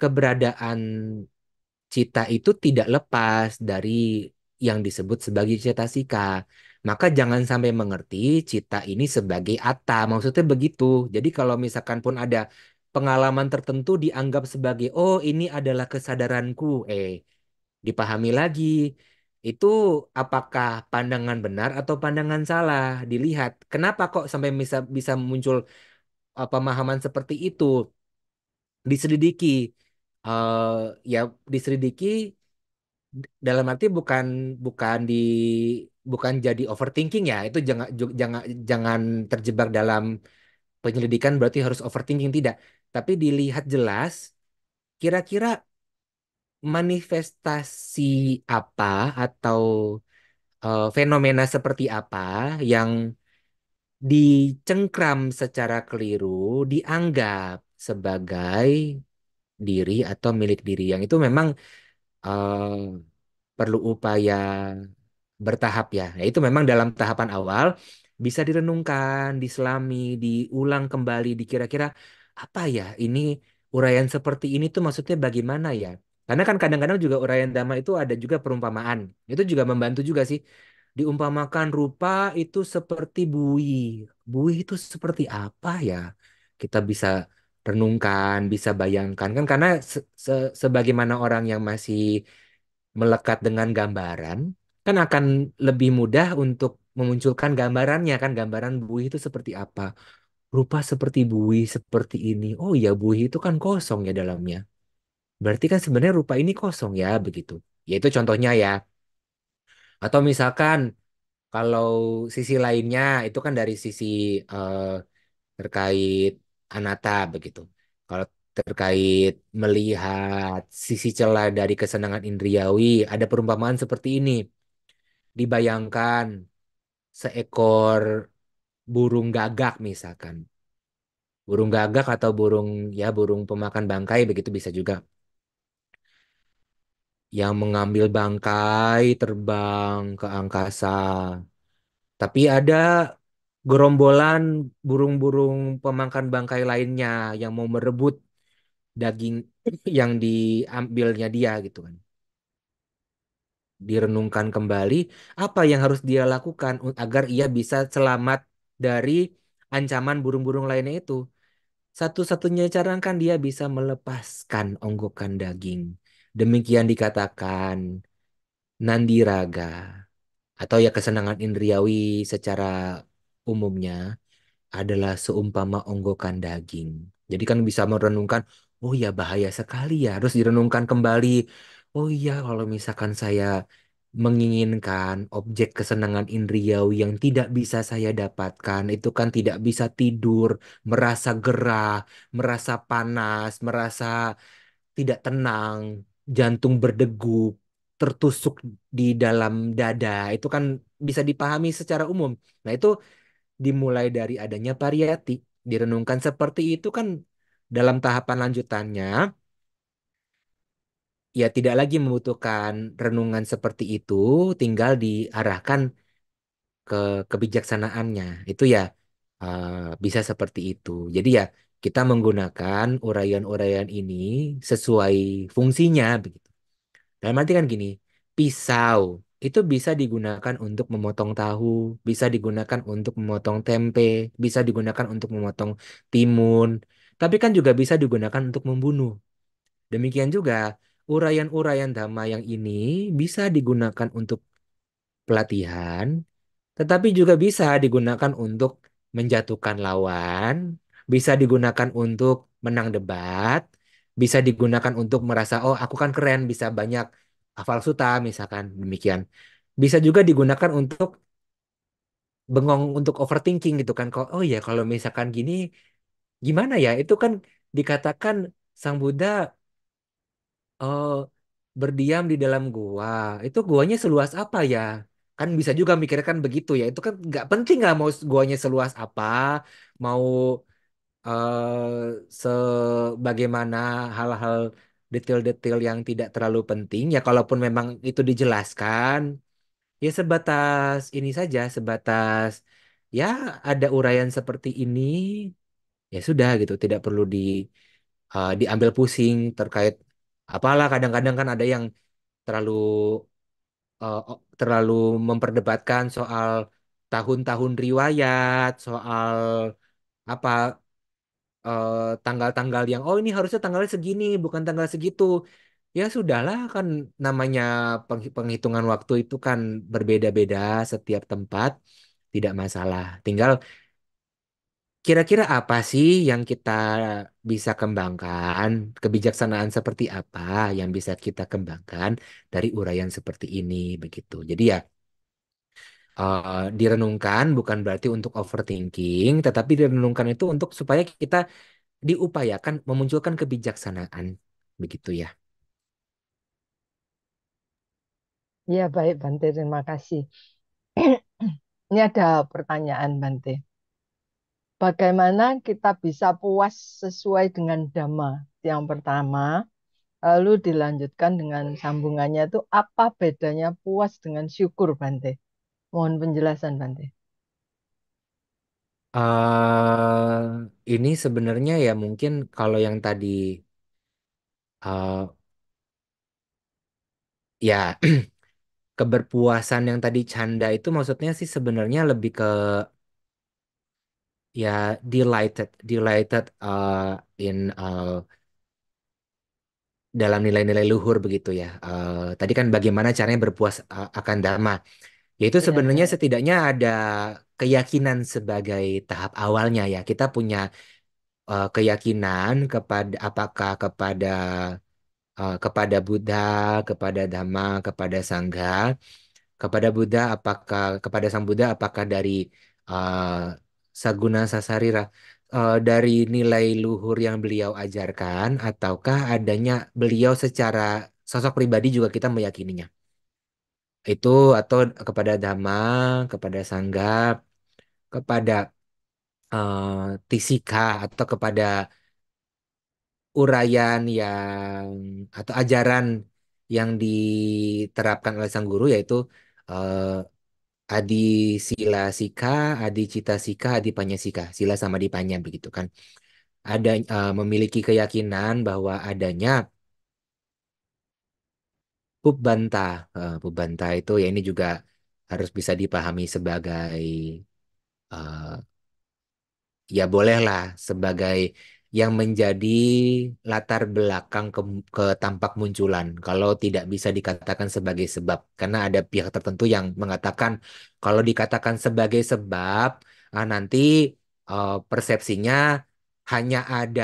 keberadaan cita itu tidak lepas dari yang disebut sebagai cetasika. Maka jangan sampai mengerti cita ini sebagai atta. Maksudnya begitu. Jadi kalau misalkan pun ada pengalaman tertentu dianggap sebagai, oh ini adalah kesadaranku. Dipahami lagi. Itu apakah pandangan benar atau pandangan salah? Dilihat. Kenapa kok sampai bisa bisa muncul pemahaman seperti itu? Diselidiki. Ya diselidiki dalam arti bukan bukan di bukan jadi overthinking ya itu jangan terjebak dalam penyelidikan berarti harus overthinking tidak tapi dilihat jelas kira-kira manifestasi apa atau fenomena seperti apa yang dicengkram secara keliru dianggap sebagai diri atau milik diri yang itu memang eh, perlu upaya bertahap ya. Nah, itu memang dalam tahapan awal bisa direnungkan, diselami, diulang kembali, dikira-kira apa ya ini uraian seperti ini tuh maksudnya bagaimana ya? Karena kan kadang-kadang juga uraian dhamma itu ada juga perumpamaan. Itu juga membantu juga sih. Diumpamakan rupa itu seperti bui. Bui itu seperti apa ya? Kita bisa renungkan, bisa bayangkan kan karena sebagaimana orang yang masih melekat dengan gambaran, kan akan lebih mudah untuk memunculkan gambarannya kan gambaran buih itu seperti apa. Rupa seperti buih seperti ini. Oh ya buih itu kan kosong ya dalamnya. Berarti kan sebenarnya rupa ini kosong ya begitu. Ya itu contohnya ya. Atau misalkan kalau sisi lainnya itu kan dari sisi eh, terkait anatta begitu. Kalau terkait melihat sisi celah dari kesenangan indriawi, ada perumpamaan seperti ini. Dibayangkan seekor burung gagak misalkan. Burung gagak atau burung ya burung pemakan bangkai begitu bisa juga. Yang mengambil bangkai terbang ke angkasa. Tapi ada gerombolan burung-burung pemakan bangkai lainnya yang mau merebut daging yang diambilnya dia gitu kan. Direnungkan kembali apa yang harus dia lakukan agar ia bisa selamat dari ancaman burung-burung lainnya itu. Satu-satunya cara kan dia bisa melepaskan onggokan daging. Demikian dikatakan nandiraga atau ya kesenangan indriawi secara umumnya adalah seumpama onggokan daging. Jadi kan bisa merenungkan, oh ya bahaya sekali ya, harus direnungkan kembali. Oh iya, kalau misalkan saya menginginkan objek kesenangan indriawi yang tidak bisa saya dapatkan, itu kan tidak bisa tidur, merasa gerah, merasa panas, merasa tidak tenang, jantung berdegup, tertusuk di dalam dada. Itu kan bisa dipahami secara umum. Nah, itu dimulai dari adanya pariyati, direnungkan seperti itu kan dalam tahapan lanjutannya ya tidak lagi membutuhkan renungan seperti itu, tinggal diarahkan ke kebijaksanaannya. Itu ya eh, bisa seperti itu. Jadi ya kita menggunakan uraian-uraian ini sesuai fungsinya begitu. Dalam arti kan gini, pisau itu bisa digunakan untuk memotong tahu, bisa digunakan untuk memotong tempe, bisa digunakan untuk memotong timun, tapi kan juga bisa digunakan untuk membunuh. Demikian juga uraian-uraian dhamma yang ini bisa digunakan untuk pelatihan, tetapi juga bisa digunakan untuk menjatuhkan lawan, bisa digunakan untuk menang debat, bisa digunakan untuk merasa, oh aku kan keren, bisa banyak hafal suta, misalkan demikian. Bisa juga digunakan untuk bengong, untuk overthinking gitu kan. Kok, oh ya kalau misalkan gini, gimana ya? Itu kan dikatakan Sang Buddha eh, berdiam di dalam gua. Itu guanya seluas apa ya? Kan bisa juga mikirkan begitu ya. Itu kan nggak penting nggak mau guanya seluas apa, mau sebagaimana hal-hal detail-detail yang tidak terlalu penting ya. Kalaupun memang itu dijelaskan, ya sebatas ini saja, sebatas ya ada uraian seperti ini, ya sudah gitu. Tidak perlu diambil pusing terkait apalah. Kadang-kadang kan ada yang terlalu terlalu memperdebatkan soal tahun-tahun riwayat, soal apa tanggal-tanggal yang oh ini harusnya tanggalnya segini bukan tanggal segitu. Ya sudahlah kan namanya penghitungan waktu itu kan berbeda-beda setiap tempat, tidak masalah. Tinggal kira-kira apa sih yang kita bisa kembangkan, kebijaksanaan seperti apa yang bisa kita kembangkan dari uraian seperti ini begitu. Jadi ya direnungkan bukan berarti untuk overthinking, tetapi direnungkan itu untuk supaya kita diupayakan memunculkan kebijaksanaan begitu ya. Iya, baik Bante, terima kasih. Ini ada pertanyaan Bante. Bagaimana kita bisa puas sesuai dengan Dhamma? Yang pertama, lalu dilanjutkan dengan sambungannya itu apa bedanya puas dengan syukur Bante? Mohon penjelasan Bante. Ini sebenarnya ya mungkin kalau yang tadi eh, ya keberpuasan yang tadi canda itu maksudnya sih sebenarnya lebih ke ya delighted in dalam nilai-nilai luhur begitu ya. Tadi kan bagaimana caranya berpuas akan dharma. Yaitu Iya, sebenarnya iya. setidaknya ada keyakinan sebagai tahap awalnya ya. Kita punya keyakinan kepada apakah kepada Buddha, kepada Dhamma, kepada Sangha, kepada Buddha apakah kepada Sang Buddha apakah dari uh, Saguna Sasarira dari nilai luhur yang beliau ajarkan ataukah adanya beliau secara sosok pribadi juga kita meyakininya. Itu atau kepada Dhamma, kepada Sangha, kepada Tisika atau kepada uraian yang atau ajaran yang diterapkan oleh sang guru yaitu eh, Adi Sila Sika, Adi Cita Sika, Adi Panya Sika, Sila sama Dipanya begitu kan. Ada memiliki keyakinan bahwa adanya Pubbanta. Pubbanta itu ya ini juga harus bisa dipahami sebagai eh, ya bolehlah sebagai yang menjadi latar belakang ke tampak munculan. Kalau tidak bisa dikatakan sebagai sebab, karena ada pihak tertentu yang mengatakan kalau dikatakan sebagai sebab, nanti persepsinya hanya ada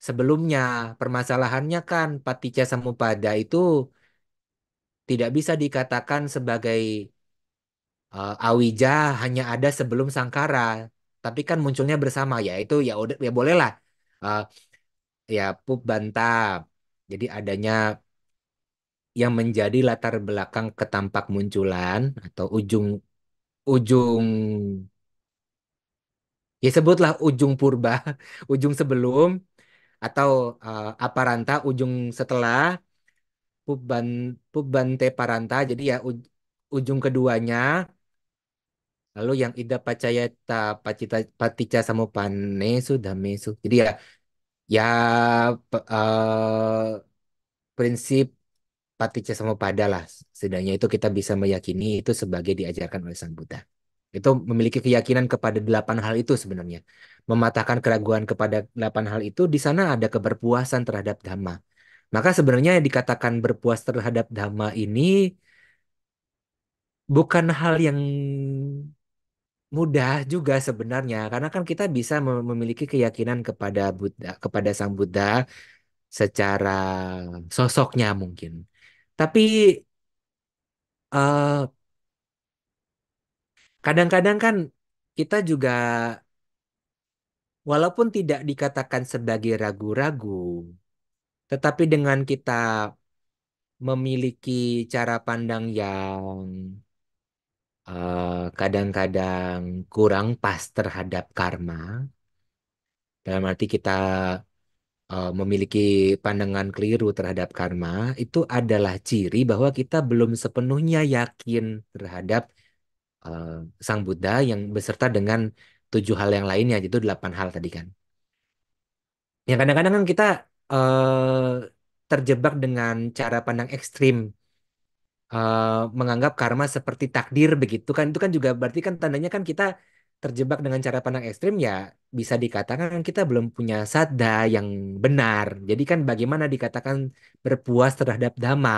sebelumnya. Permasalahannya kan Paticca Samuppada itu tidak bisa dikatakan sebagai Awija hanya ada sebelum Sangkara, tapi kan munculnya bersama ya itu ya udah ya bolehlah uh, ya Pub Banta. Jadi adanya yang menjadi latar belakang ketampak munculan atau ujung ya sebutlah ujung purba, ujung sebelum atau aparanta ujung setelah Pubban Pubbante Paranta. Jadi ya ujung keduanya. Lalu yang Ida Pacayata Pacita Paticca Samupane sudah mesu. Jadi ya ya prinsip Paticca Samuppada lah. Setidaknya itu kita bisa meyakini itu sebagai diajarkan oleh Sang Buddha. Itu memiliki keyakinan kepada delapan hal itu sebenarnya. Mematahkan keraguan kepada delapan hal itu di sana ada keberpuasan terhadap dhamma. Maka sebenarnya yang dikatakan berpuas terhadap dhamma ini bukan hal yang mudah juga sebenarnya, karena kan kita bisa memiliki keyakinan kepada Buddha, kepada Sang Buddha secara sosoknya mungkin. Tapi eh, kadang-kadang kan kita juga, walaupun tidak dikatakan sebagai ragu-ragu, tetapi dengan kita memiliki cara pandang yang kadang-kadang kurang pas terhadap karma, dalam arti kita memiliki pandangan keliru terhadap karma, itu adalah ciri bahwa kita belum sepenuhnya yakin terhadap eh, Sang Buddha yang beserta dengan 7 hal yang lainnya, itu 8 hal tadi kan. Yang kadang-kadang kan kita terjebak dengan cara pandang ekstrim, menganggap karma seperti takdir begitu kan, itu kan juga berarti kan tandanya kan kita terjebak dengan cara pandang ekstrim, ya bisa dikatakan kan kita belum punya sadda yang benar. Jadi kan bagaimana dikatakan berpuas terhadap dhamma,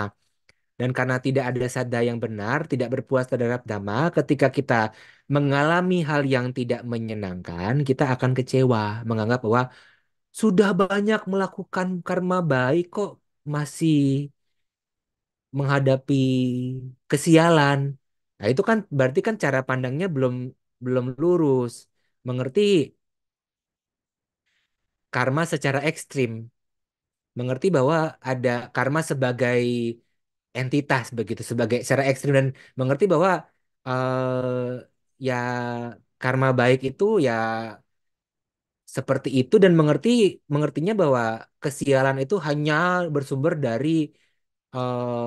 dan karena tidak ada sadda yang benar, tidak berpuas terhadap dhamma, ketika kita mengalami hal yang tidak menyenangkan, kita akan kecewa, menganggap bahwa sudah banyak melakukan karma baik kok masih menghadapi kesialan. Nah, itu kan berarti kan cara pandangnya belum belum lurus. Mengerti karma secara ekstrim, mengerti bahwa ada karma sebagai entitas begitu, sebagai secara ekstrim, dan mengerti bahwa ya karma baik itu ya seperti itu, dan mengertinya bahwa kesialan itu hanya bersumber dari eh,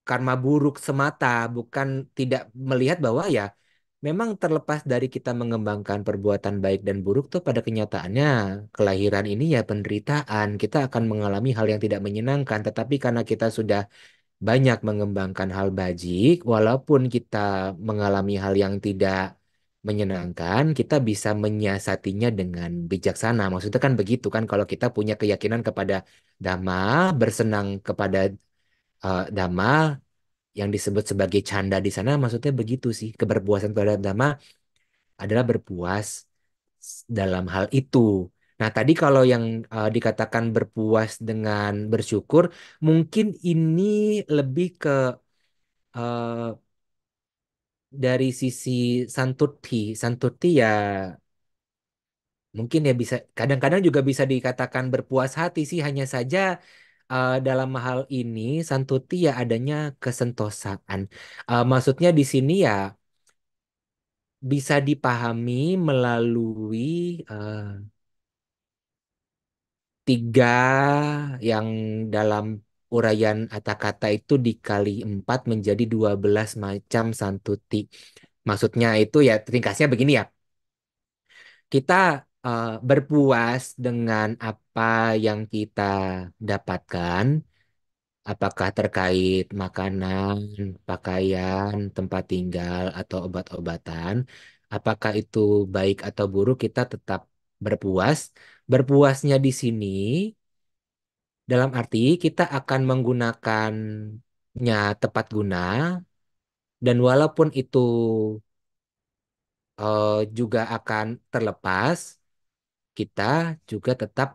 karma buruk semata, bukan, tidak melihat bahwa ya memang terlepas dari kita mengembangkan perbuatan baik dan buruk tuh, pada kenyataannya kelahiran ini ya penderitaan. Kita akan mengalami hal yang tidak menyenangkan, tetapi karena kita sudah banyak mengembangkan hal bajik, walaupun kita mengalami hal yang tidak menyenangkan, kita bisa menyiasatinya dengan bijaksana. Maksudnya kan begitu kan, kalau kita punya keyakinan kepada Dhamma, bersenang kepada Dhamma, yang disebut sebagai canda di sana, maksudnya begitu sih. Keberpuasan terhadap dhamma adalah berpuas dalam hal itu. Nah, tadi kalau yang dikatakan berpuas dengan bersyukur, mungkin ini lebih ke eh, dari sisi santuti. Santuti ya mungkin ya bisa, kadang-kadang juga bisa dikatakan berpuas hati sih, hanya saja dalam hal ini santuti ya adanya kesentosaan. Maksudnya di sini ya bisa dipahami melalui eh, tiga yang dalam uraian kata itu dikali 4 menjadi 12 macam santuti. Maksudnya itu ya ringkasnya begini ya. Kita berpuas dengan apa yang kita dapatkan, apakah terkait makanan, pakaian, tempat tinggal, atau obat-obatan. Apakah itu baik atau buruk, kita tetap berpuas. Berpuasnya di sini dalam arti kita akan menggunakannya tepat guna, dan walaupun itu juga akan terlepas, kita juga tetap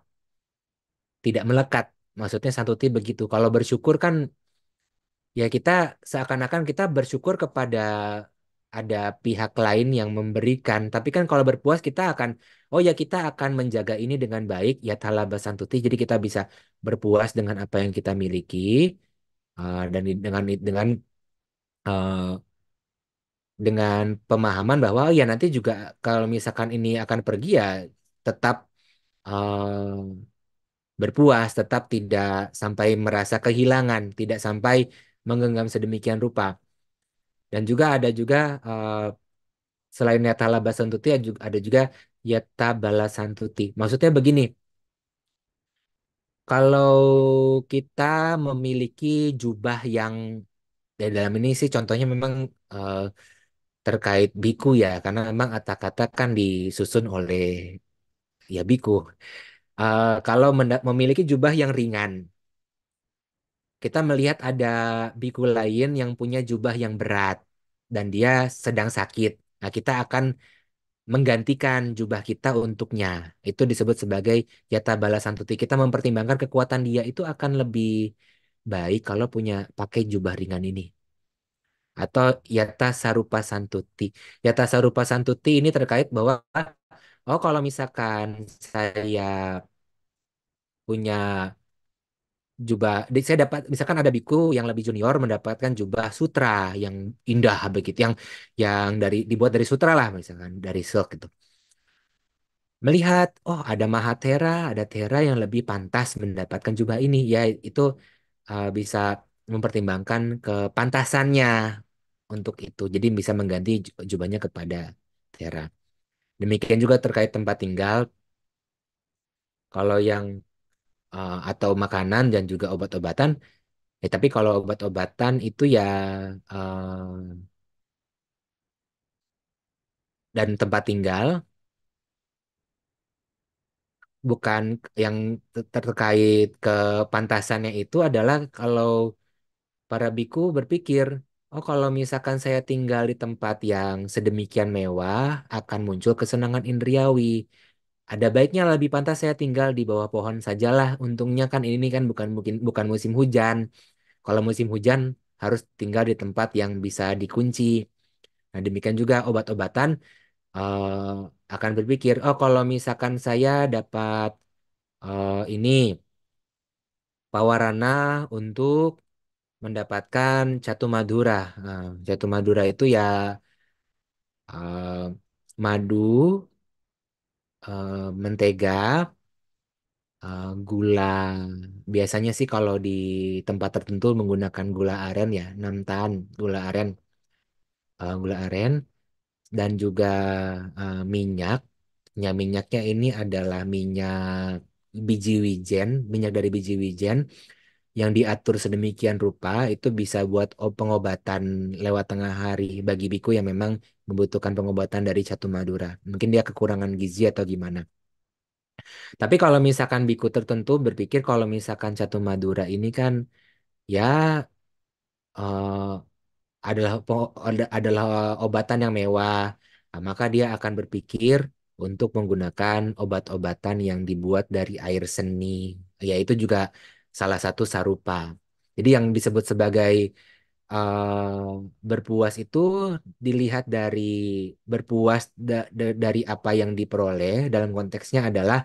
tidak melekat. Maksudnya santuti begitu. Kalau bersyukur kan ya kita seakan-akan kita bersyukur kepada ada pihak lain yang memberikan. Tapi kan kalau berpuas kita akan, oh ya kita akan menjaga ini dengan baik, ya talaba santuti. Jadi kita bisa berpuas dengan apa yang kita miliki, dan eh, dengan pemahaman bahwa oh ya nanti juga kalau misalkan ini akan pergi ya tetap berpuas, tetap tidak sampai merasa kehilangan, tidak sampai menggenggam sedemikian rupa. Dan juga ada juga selain yata laba santuti ada juga yata bala santuti. Maksudnya begini, kalau kita memiliki jubah yang dari dalam ini sih contohnya memang eh, terkait biku ya, karena memang kata-kata kan disusun oleh ya biku. Kalau memiliki jubah yang ringan, kita melihat ada biku lain yang punya jubah yang berat dan dia sedang sakit. Nah, kita akan menggantikan jubah kita untuknya. Itu disebut sebagai yata bala santuti. Kita mempertimbangkan kekuatan dia itu akan lebih baik kalau punya pakai jubah ringan ini. Atau yata sarupa santuti. Yata sarupa santuti ini terkait bahwa oh kalau misalkan saya punya jubah, saya dapat misalkan ada biku yang lebih junior mendapatkan jubah sutra yang indah begitu, yang dari dibuat dari sutra lah misalkan dari silk gitu. Melihat, oh ada Mahathera, ada Thera yang lebih pantas mendapatkan jubah ini, ya itu bisa mempertimbangkan kepantasannya untuk itu. Jadi bisa mengganti jubahnya kepada Thera. Demikian juga terkait tempat tinggal, kalau yang atau makanan dan juga obat-obatan. Tapi kalau obat-obatan itu ya dan tempat tinggal bukan yang terkait kepantasannya itu adalah kalau para biku berpikir, oh kalau misalkan saya tinggal di tempat yang sedemikian mewah akan muncul kesenangan indriawi. Ada baiknya lebih pantas saya tinggal di bawah pohon sajalah. Untungnya kan ini kan bukan musim hujan. Kalau musim hujan harus tinggal di tempat yang bisa dikunci. Nah, demikian juga obat-obatan akan berpikir, oh kalau misalkan saya dapat ini pawarana untuk mendapatkan Catu Madura. Nah, Catu Madura itu ya madu, mentega, gula. Biasanya sih kalau di tempat tertentu menggunakan gula aren ya, 6 tan gula aren, gula aren dan juga minyak. Ya, minyaknya ini adalah minyak biji wijen, minyak dari biji wijen yang diatur sedemikian rupa itu bisa buat pengobatan lewat tengah hari bagi biku yang memang membutuhkan pengobatan dari Catu Madura. Mungkin dia kekurangan gizi atau gimana. Tapi kalau misalkan biku tertentu berpikir kalau misalkan Catu Madura ini kan ya eh, adalah obatan yang mewah. Nah, maka dia akan berpikir untuk menggunakan obat-obatan yang dibuat dari air seni, yaitu juga salah satu sarupa. Jadi yang disebut sebagai berpuas itu dilihat dari dari apa yang diperoleh dalam konteksnya adalah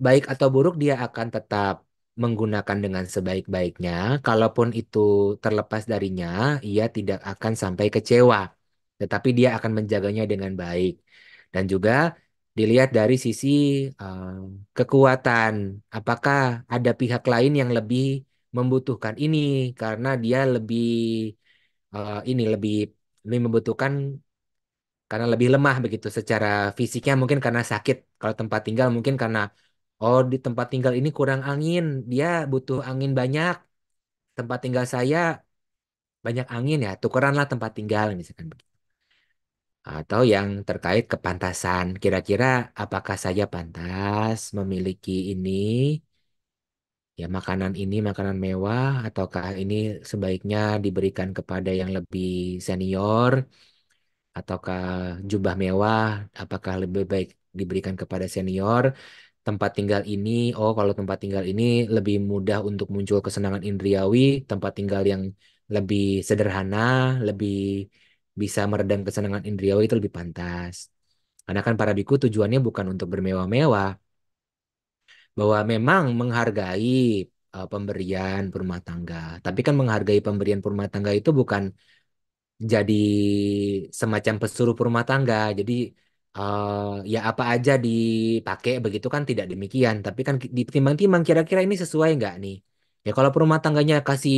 baik atau buruk dia akan tetap menggunakan dengan sebaik-baiknya. Kalaupun itu terlepas darinya, ia tidak akan sampai kecewa, tetapi dia akan menjaganya dengan baik. Dan juga dilihat dari sisi eh, kekuatan, apakah ada pihak lain yang lebih membutuhkan ini karena dia lebih ini lebih membutuhkan karena lebih lemah begitu secara fisiknya mungkin karena sakit. Kalau tempat tinggal mungkin karena oh di tempat tinggal ini kurang angin, dia butuh angin banyak. Tempat tinggal saya banyak angin ya, tukeranlah tempat tinggal misalkan begitu. Atau yang terkait kepantasan, kira-kira apakah saya pantas memiliki ini? Ya makanan ini makanan mewah ataukah ini sebaiknya diberikan kepada yang lebih senior? Ataukah jubah mewah, apakah lebih baik diberikan kepada senior? Tempat tinggal ini, oh kalau tempat tinggal ini lebih mudah untuk muncul kesenangan indriawi, tempat tinggal yang lebih sederhana, lebih bisa meredam kesenangan indriawi itu lebih pantas. Karena kan para biku tujuannya bukan untuk bermewah-mewah, bahwa memang menghargai pemberian rumah tangga. Tapi kan menghargai pemberian rumah tangga itu bukan jadi semacam pesuruh rumah tangga. Jadi ya apa aja dipakai begitu kan tidak demikian. Tapi kan ditimbang-timbang kira-kira ini sesuai nggak nih? Ya kalau rumah tangganya kasih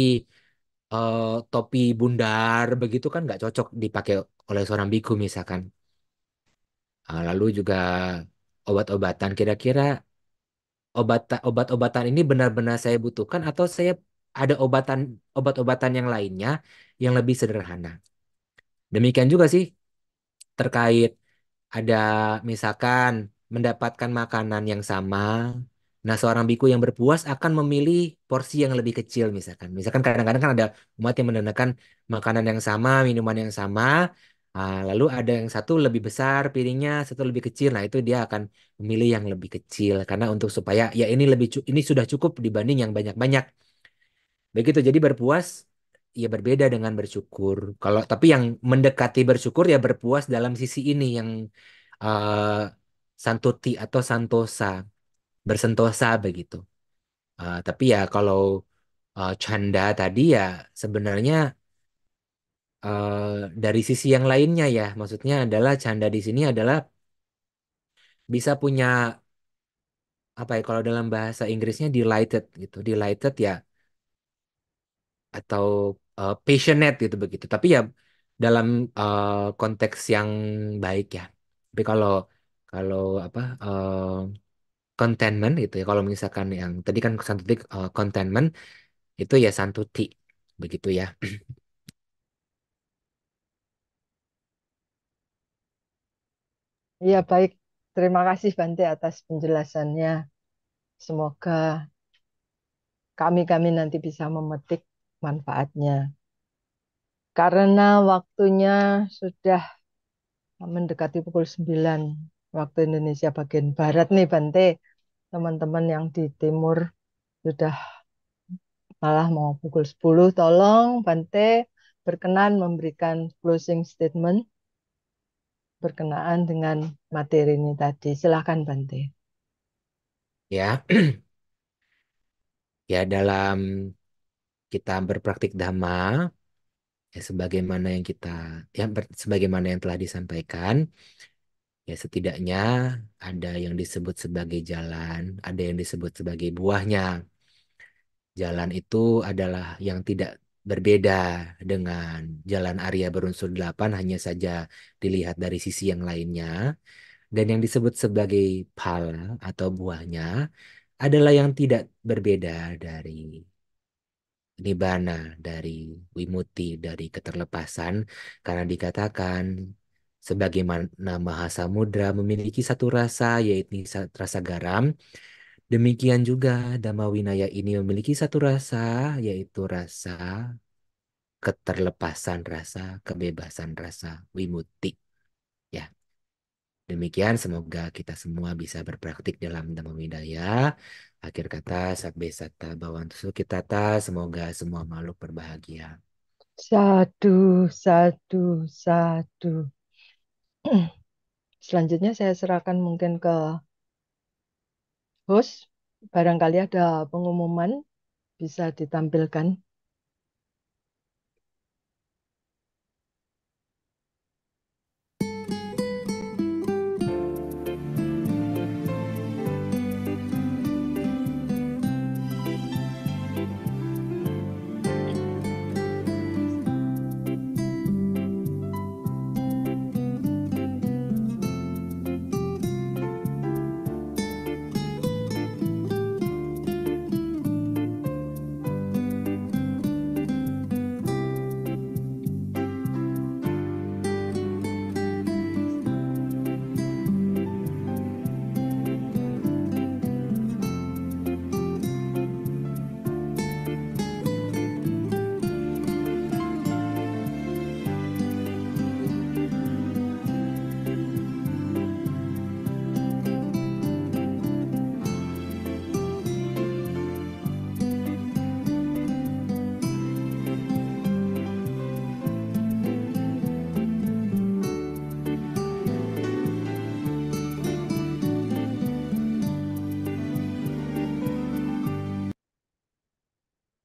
eh, topi bundar begitu kan nggak cocok dipakai oleh seorang biku misalkan. Lalu juga obat-obatan kira-kira obat-obatan ini benar-benar saya butuhkan atau saya ada obat-obatan yang lainnya yang lebih sederhana. Demikian juga sih terkait ada misalkan mendapatkan makanan yang sama Nah, seorang biku yang berpuas akan memilih porsi yang lebih kecil misalkan. Misalkan kadang-kadang kan ada umat yang menandakan makanan yang sama, minuman yang sama, lalu ada yang satu lebih besar piringnya, satu lebih kecil. Nah, itu dia akan memilih yang lebih kecil karena untuk supaya ya ini ini sudah cukup dibanding yang banyak-banyak. Begitu jadi berpuas ya berbeda dengan bersyukur. Kalau tapi yang mendekati bersyukur ya berpuas dalam sisi ini yang uh, santuti atau santosa, bersentosa begitu. Tapi ya kalau canda tadi ya sebenarnya dari sisi yang lainnya ya, maksudnya adalah canda di sini adalah bisa punya apa ya kalau dalam bahasa Inggrisnya delighted gitu, delighted ya atau passionate gitu begitu. Tapi ya dalam konteks yang baik ya. Tapi kalau kalau apa contentment gitu ya, kalau misalkan yang tadi kan santuti contentment itu ya santuti begitu ya. Iya, baik. Terima kasih Bante atas penjelasannya. Semoga kami-kami nanti bisa memetik manfaatnya. Karena waktunya sudah mendekati pukul 9 waktu Indonesia bagian Barat nih Bante. Teman-teman yang di timur sudah malah mau pukul 10. Tolong Bante berkenan memberikan closing statement berkenaan dengan materi ini tadi. Silakan Bante. Ya, ya dalam kita berpraktik dhamma ya sebagaimana yang kita sebagaimana yang telah disampaikan ya setidaknya ada yang disebut sebagai jalan, ada yang disebut sebagai buahnya. Jalan itu adalah yang tidak berbeda dengan jalan Arya berunsur delapan hanya saja dilihat dari sisi yang lainnya. Dan yang disebut sebagai phala atau buahnya adalah yang tidak berbeda dari nibbana, dari wimuti, dari keterlepasan. Karena dikatakan sebagaimana Mahasamudra memiliki satu rasa, yaitu rasa garam, demikian juga Dhamma Winaya ini memiliki satu rasa, yaitu rasa keterlepasan, rasa kebebasan, rasa wimuti. Ya. Demikian semoga kita semua bisa berpraktik dalam Dhamma Widaya. Akhir kata, Sabbe Satta Bhavantu Sukhitata. Semoga semua makhluk berbahagia. Sadu, sadu, sadu. Selanjutnya saya serahkan mungkin ke host. Barangkali ada pengumuman bisa ditampilkan.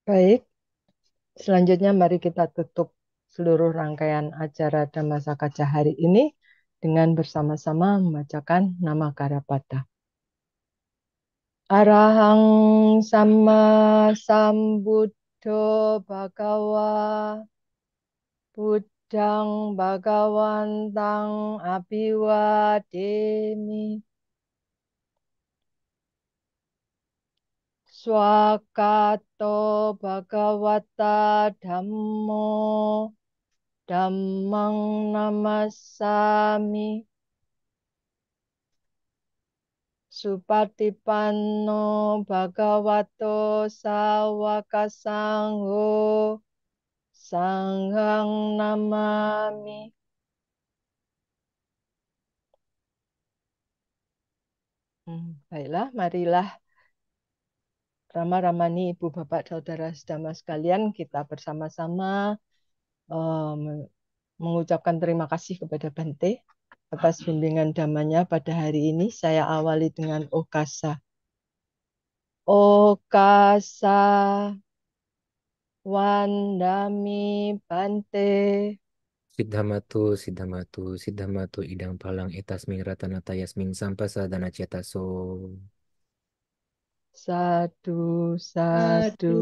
Baik, selanjutnya mari kita tutup seluruh rangkaian acara Dhammasakacca hari ini dengan bersama-sama membacakan nama Karapada. Arahang Sama Sambuddho Bhagawa Buddhang Bhagawantang Abhiwademi Swakato Bhagawata Dhammo Dhammang Namasami Supatipanno bhagavato sawakasangho sanghang namami. Baiklah, marilah Rama-Ramani, Ibu Bapak Saudara Sedama sekalian, kita bersama-sama mengucapkan terima kasih kepada Bante atas bimbingan damanya pada hari ini. Saya awali dengan Okasa. Okasa Wandami Bante. Siddhamatu, Siddhamatu, Siddhamatu, idang palang etasming ratanata yasming sampasadana cetaso. Sadu, sadu, Sadu,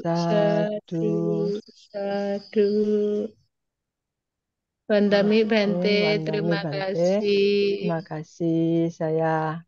sadu. sadu, sadu. Bandami Bante, Wandami terima Bante. kasih. Terima kasih. Saya